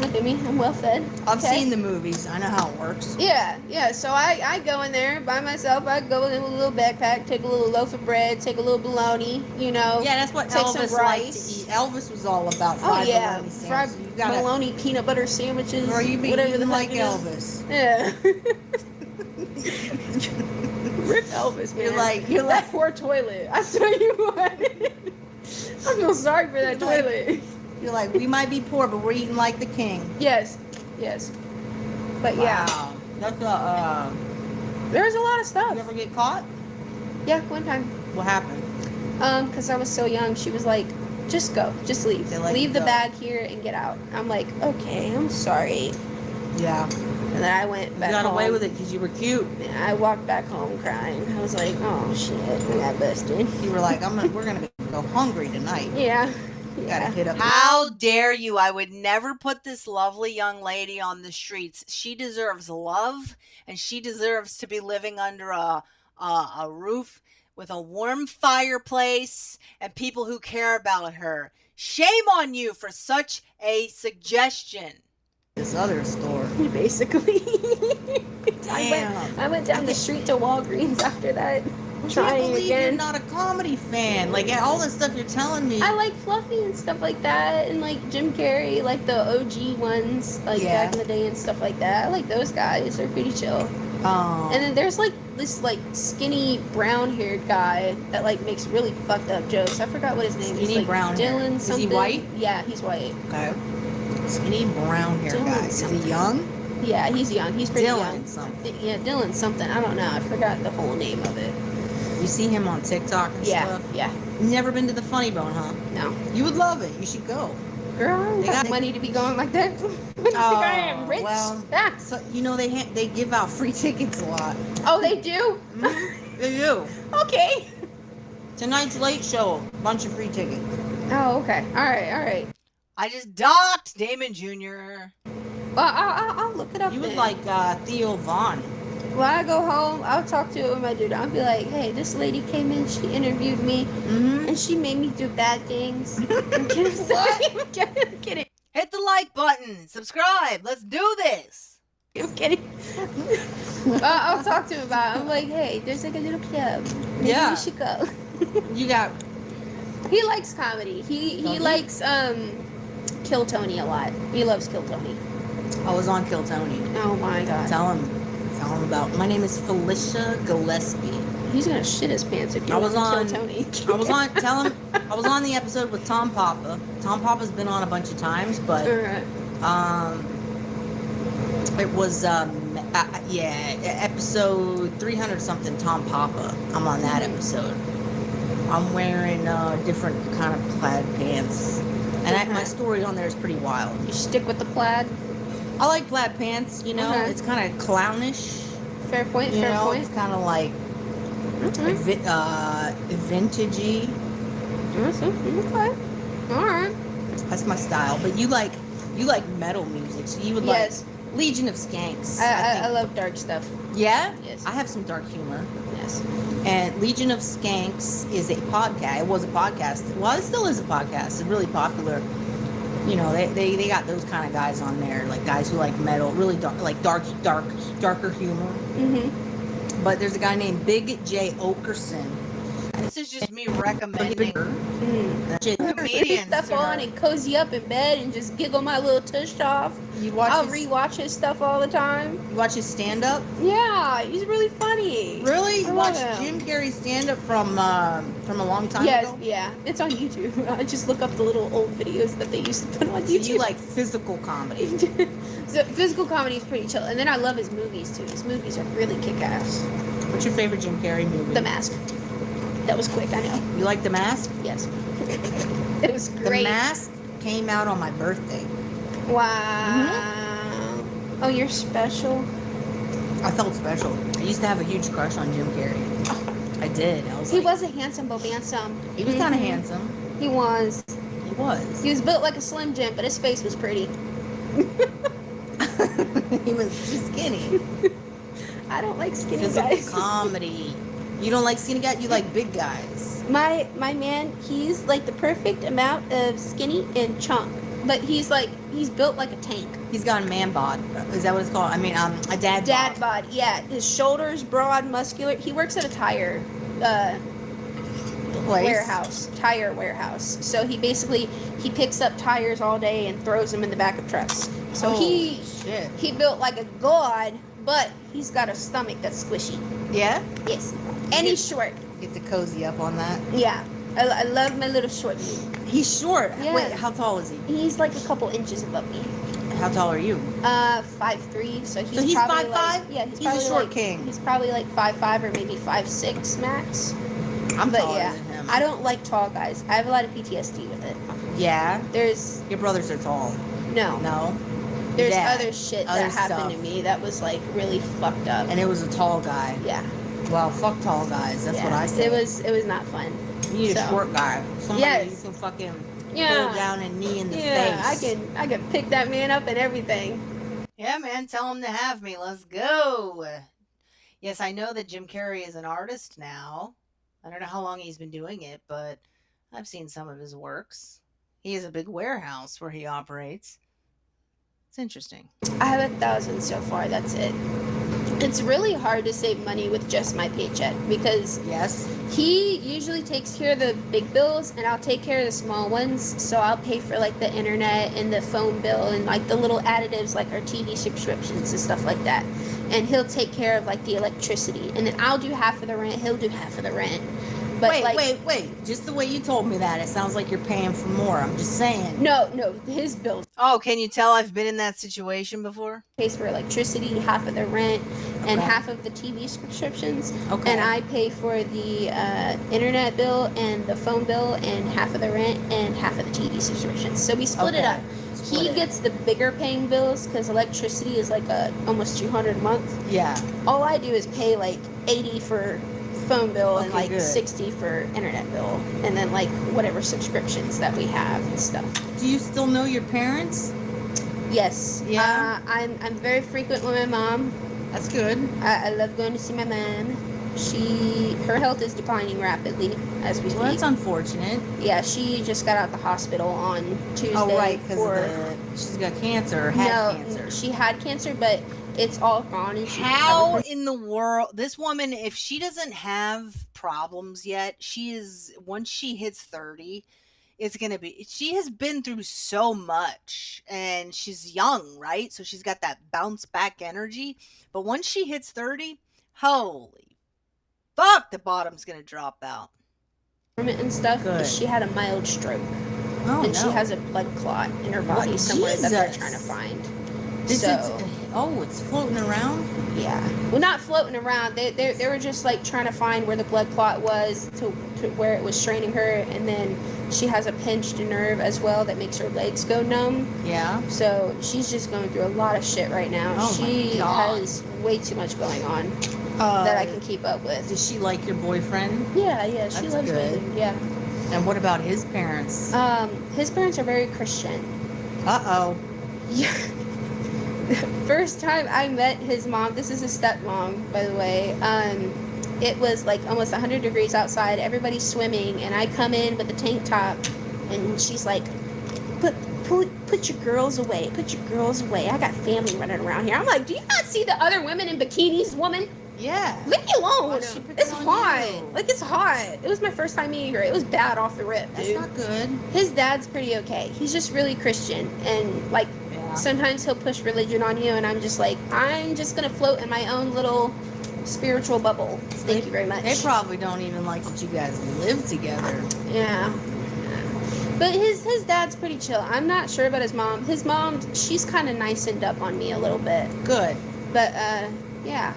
look at me, I'm well fed. I've seen the movies. I know how it works. Yeah. So I go in there by myself. I go in with a little backpack, take a little loaf of bread, take a little bologna, you know. Yeah, that's what take Elvis some liked rice. to eat. Elvis was all about fried bologna sandwiches. Fried You gotta, bologna peanut butter sandwiches. or you be whatever the eating heck like it is. Elvis. Yeah. Rip Elvis, man. You're like that poor toilet. I tell you what. I feel sorry for that toilet. You're like, we might be poor, but we're eating like the king. Yes. But yeah. Wow. That's There was a lot of stuff. You ever get caught? Yeah, one time. What happened? Because I was so young, she was like, just go, just leave. Leave the bag here and get out. I'm like, okay, I'm sorry. Yeah. And then I went back home. You got away with it because you were cute. And I walked back home crying. I was like, oh shit, I got busted. You were like, we're gonna go hungry tonight. Yeah. You gotta hit up. How dare you? I would never put this lovely young lady on the streets. She deserves love, and she deserves to be living under a roof with a warm fireplace and people who care about her. Shame on you for such a suggestion. This other store. Basically. Damn. I went down the street to Walgreens after that. I can't Trying believe again. you're not a comedy fan. Like all the stuff you're telling me. I like Fluffy and stuff like that, and like Jim Carrey, like the OG ones, like back in the day and stuff like that. I like those guys. They're pretty chill. And then there's like this like skinny brown haired guy that like makes really fucked up jokes. I forgot what his name is. Skinny Like brown hair. Dylan Is he something. white? Yeah, he's white. Okay. Skinny brown hair Dylan guy. Is he young? Yeah, he's young. He's pretty Dylan young. something. Yeah, Dylan something. I don't know. I forgot the whole name of it. You see him on TikTok and stuff? Yeah. You never been to the Funny Bone, huh? No. You would love it. You should go. Girl, I don't got money to be going like that. I think I am rich. Well, so, they give out free tickets a lot. Oh, they do? They do. Okay. Tonight's Late Show, bunch of free tickets. Oh, okay. All right. I just docked Damon Jr. Well, I'll look it up. You would then. like Theo Vaughn. When I go home, I'll talk to her with my dude. I'll be like, hey, this lady came in, she interviewed me, and she made me do bad things. I'm kidding. What? I'm kidding. Hit the like button. Subscribe. Let's do this. I'm kidding. I'll talk to him about it. I'm like, hey, there's like a little club. Maybe we should go. You got... He likes comedy. He likes Kill Tony a lot. He loves Kill Tony. I was on Kill Tony. Oh my god. Tell him about. My name is Felicia Gillespie. He's gonna shit his pants if you Kill Tony. I was on. Tell him. I was on the episode with Tom Papa. Tom Papa's been on a bunch of times, but it was episode 300 something. Tom Papa. I'm on that episode. I'm wearing different kind of plaid pants, and my story on there is pretty wild. You stick with the plaid. I like plaid pants. You know, it's kind of clownish. Fair point. It's kind of like vintagey. Okay. All right. That's my style. But you like metal music, so you would like Legion of Skanks. I love dark stuff. Yeah? Yes. I have some dark humor. Yes. And Legion of Skanks is a podcast. It was a podcast. Well, it still is a podcast. It's really popular. You know, they got those kind of guys on there, like guys who like metal, really dark, like darker humor. Mm-hmm. But there's a guy named Big J Okerson. This is just me recommending Put stuff on and cozy up in bed and just giggle my little tush off. I'll rewatch his stuff all the time. You watch his stand up? Yeah, he's really funny. Really? You watch him. Jim Carrey stand up from a long time ago? Yeah, it's on YouTube. I just look up the little old videos that they used to put on YouTube. So you like physical comedy? So physical comedy is pretty chill, and then I love his movies too. His movies are really kick-ass. What's your favorite Jim Carrey movie? The Mask. That was quick, I know. You like The Mask? Yes. It was great. The Mask came out on my birthday. Wow. Oh, you're special. I felt special. I used to have a huge crush on Jim Carrey. I did. He was a handsome but handsome. He was kind of handsome. He was. He was. He was built like a Slim Jim, but his face was pretty. He was too skinny. I don't like skinny Physical guys. comedy. You don't like skinny guys? You like big guys. My man, he's like the perfect amount of skinny and chunk, but he's built like a tank. He's got a man bod. Is that what it's called? I mean, a dad bod. Yeah, his shoulders broad, muscular. He works at a tire tire warehouse. So he picks up tires all day and throws them in the back of trucks. So he built like a god, but he's got a stomach that's squishy. Yeah? Yes. And he's short. Get to cozy up on that. Yeah. I love my little short dude. He's short. Yeah. Wait, how tall is he? He's like a couple inches above me. How tall are you? 5'3", so he's probably 5'5"? like, yeah, he's probably a short like, king. He's probably like 5'5" or maybe 5'6" max. I'm but taller yeah, than him. I don't like tall guys. I have a lot of PTSD with it. Yeah? There's Your brothers are tall. no. There's Yeah. other shit Other that happened stuff. to me that was like really fucked up. And it was a tall guy. Yeah. Well, fuck tall guys. That's what I say. It was not fun. You need a So. short guy. Somebody Yes. you can fucking Yeah. pull down and knee in the Yeah, face. I can pick that man up and everything. Yeah, man, tell him to have me. Let's go. Yes, I know that Jim Carrey is an artist now. I don't know how long he's been doing it, but I've seen some of his works. He has a big warehouse where he operates. It's interesting. I have 1,000 so far. That's it. It's really hard to save money with just my paycheck because Yes. he usually takes care of the big bills and I'll take care of the small ones. So I'll pay for like the internet and the phone bill and like the little additives like our TV subscriptions and stuff like that. And he'll take care of like the electricity. And then I'll do half of the rent. He'll do half of the rent. But Wait. Just the way you told me that, it sounds like you're paying for more. I'm just saying. No, his bill Oh, can you tell I've been in that situation before? pays for electricity, half of the rent, and Okay. half of the TV subscriptions. Okay. And I pay for the internet bill and the phone bill and half of the rent and half of the TV subscriptions. So we split it Okay. up. Split He it. gets the bigger paying bills because electricity is like almost $200 a month. Yeah. All I do is pay like $80 for phone bill and Okay, like good. $60 for internet bill, and then like whatever subscriptions that we have and stuff. Do you still know your parents? Yes. Yeah? I'm very frequent with my mom. That's good. I love going to see my mom. Her health is declining rapidly as we speak. Well, that's unfortunate. Yeah, she just got out of the hospital on Tuesday. Oh, right, because for she's got cancer or had cancer. she had cancer, but it's all gone and she How recovered. in the world, this woman, if she doesn't have problems yet, once she hits 30, it's going to be, she has been through so much and she's young, right? So she's got that bounce back energy. But once she hits 30, holy fuck, the bottom's going to drop out. and stuff. Good. She had a mild stroke. Oh, and no. she has a blood clot in her body What? somewhere that they're Jesus. trying to find. It's floating around? Yeah. Well, not floating around. They were just like trying to find where the blood clot was to where it was straining her, and then she has a pinched nerve as well that makes her legs go numb. Yeah. So she's just going through a lot of shit right now. Oh my She God. has way too much going on that I can keep up with. Does she like your boyfriend? Yeah, she That's loves good. me. Yeah. And what about his parents? His parents are very Christian. Uh-oh. Yeah. First time I met his mom, this is his stepmom, by the way. It was like almost 100 degrees outside. Everybody's swimming, and I come in with a tank top, and she's like, put your girls away. Put your girls away. I got family running around here. I'm like, do you not see the other women in bikinis, woman? Yeah. Leave me alone. Why's she picking It's on hot. you? Like, it's hot. It was my first time meeting her. It was bad off the rip, That's dude. not good. His dad's pretty okay. He's just really Christian, and like Yeah. sometimes he'll push religion on you, and I'm just like, I'm just gonna float in my own little spiritual bubble. Thank you very much. They probably don't even like that you guys live together. Yeah. But his dad's pretty chill. I'm not sure about his mom. His mom, she's kind of nicened up on me a little bit. Good. But yeah,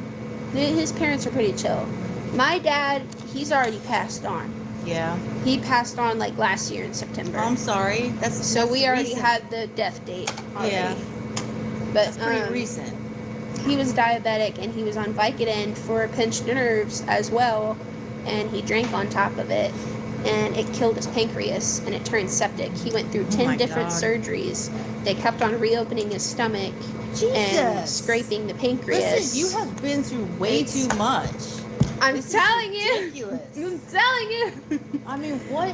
his parents are pretty chill. My dad, he's already passed on. Yeah. He passed on like last year in September. Oh, I'm sorry. So we already recent. had the death date already. Yeah. But That's pretty recent. he was diabetic, and he was on Vicodin for pinched nerves as well, and he drank on top of it, and it killed his pancreas, and it turned septic. He went through 10 my different God. surgeries. They kept on reopening his stomach and Jesus. scraping the pancreas. Listen, you have been through way too much. I'm This is telling you. ridiculous. I'm telling you. I mean, what?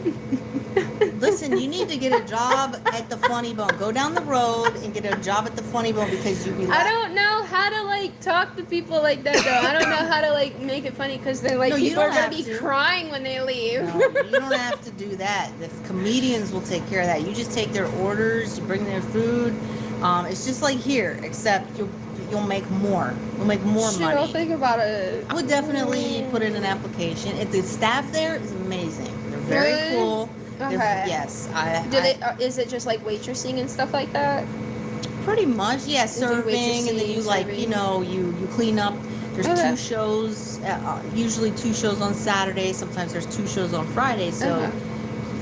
Listen, you need to get a job at the Funny Bone. Go down the road and get a job at the Funny Bone because you be I don't know how to like talk to people like that though. I don't know how to like make it funny because they're like, No, you people are don't gonna have be to. crying when they leave. No, you don't have to do that. The comedians will take care of that. You just take their orders, you bring their food. It's just like here, except you'll make more. You'll make more Shit, money. I'll think about it. I would definitely put in an application. If the staff there is amazing, they're very Really? cool. Okay. Yes, I Is it just like waitressing and stuff like that? pretty much. Yeah, do serving, and then you waitressing, like serving. you clean up. There's Okay. 2 shows, usually 2 shows on Saturday. Sometimes there's 2 shows on Friday. So Okay.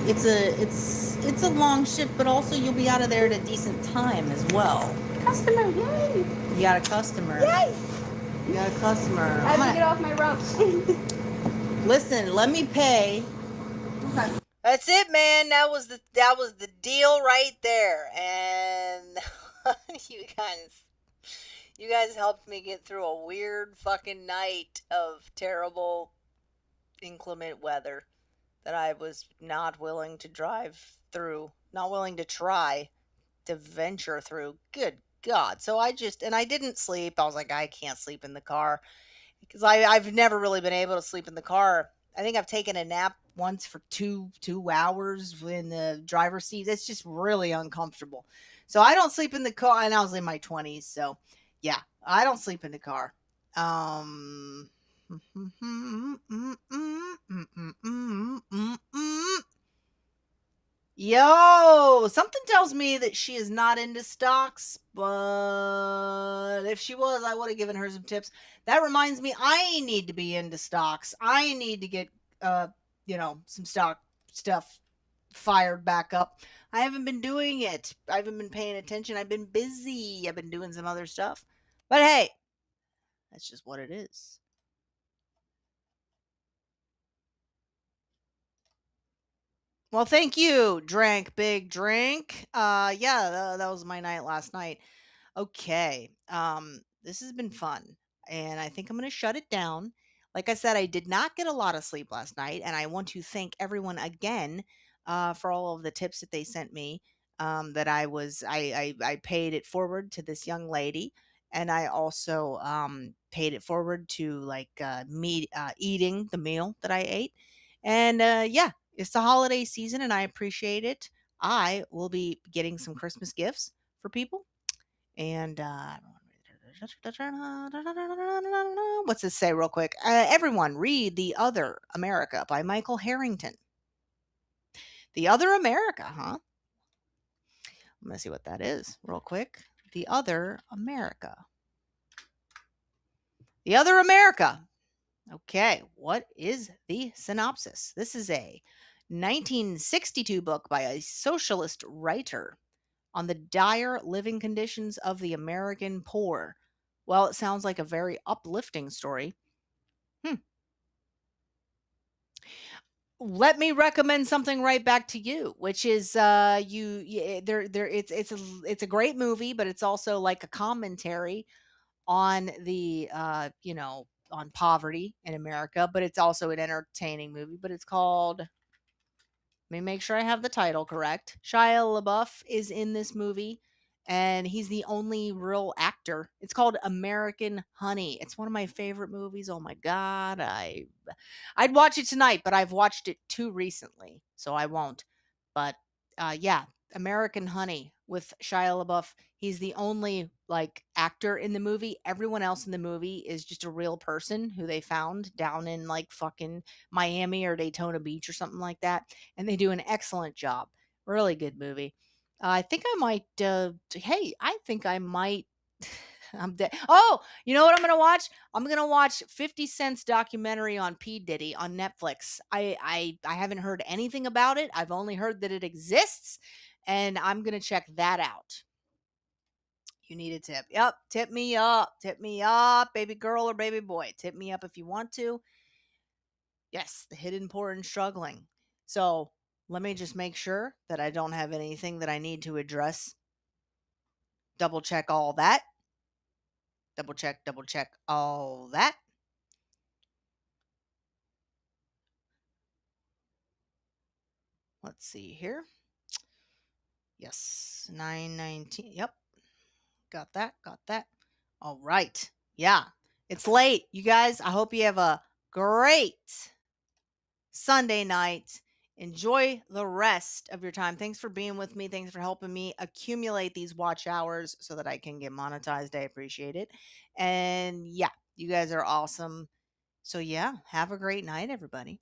it's a long shift, but also you'll be out of there at a decent time as well. Customer, yay! You got a customer. Yay! You got a customer. I I'm have to gonna- get off my rumps. Listen, let me pay. That's it, man. That was the deal right there. And you guys helped me get through a weird fucking night of terrible inclement weather that I was not willing to drive through, not willing to try to venture through. Good God. So I didn't sleep. I was like, I can't sleep in the car because I've never really been able to sleep in the car. I think I've taken a nap once for two hours in the driver's seat. It's just really uncomfortable. So I don't sleep in the car, and I was in my 20s. So yeah, I don't sleep in the car. Yo, something tells me that she is not into stocks, but if she was, I would have given her some tips. That reminds me, I need to be into stocks. I need to get, some stock stuff fired back up. I haven't been doing it. I haven't been paying attention. I've been busy. I've been doing some other stuff. But hey, that's just what it is. Well, thank you. Drank big drink. Yeah, that was my night last night. Okay. This has been fun, and I think I'm going to shut it down. Like I said, I did not get a lot of sleep last night, and I want to thank everyone again for all of the tips that they sent me. That I paid it forward to this young lady, and I also paid it forward to like me eating the meal that I ate, and yeah, it's the holiday season, and I appreciate it. I will be getting some Christmas gifts for people, and what's this say real quick? Everyone read The Other America by Michael Harrington. The Other America, huh? I'm gonna see what that is real quick. The Other America. The Other America. Okay, what is the synopsis? This is a 1962 book by a socialist writer on the dire living conditions of the American poor. Well, it sounds like a very uplifting story. Let me recommend something right back to you, which is it's a great movie, but it's also like a commentary on the on poverty in America, but it's also an entertaining movie. But it's called. Let me make sure I have the title correct. Shia LaBeouf is in this movie, and he's the only real actor. It's called American Honey. It's one of my favorite movies. Oh my god, I'd watch it tonight, but I've watched it too recently, so I won't. But yeah, American Honey with Shia LaBeouf. He's the only like actor in the movie. Everyone else in the movie is just a real person who they found down in like fucking Miami or Daytona Beach or something like that, and they do an excellent job. Really good movie. I think I might. Hey, I think I might. I'm dead. Oh, you know what I'm gonna watch? I'm gonna watch 50 Cent's documentary on P Diddy on Netflix. I haven't heard anything about it. I've only heard that it exists, and I'm gonna check that out. You need a tip. Yep, tip me up. Tip me up, baby girl or baby boy. Tip me up if you want to. Yes, the hidden poor and struggling. So let me just make sure that I don't have anything that I need to address. Double check all that. Double check all that. Let's see here. Yes, 919. Yep, got that. Got that. All right. Yeah, it's late, you guys. I hope you have a great Sunday night. Enjoy the rest of your time. Thanks for being with me. Thanks for helping me accumulate these watch hours so that I can get monetized. I appreciate it. And yeah, you guys are awesome. So yeah, have a great night, everybody.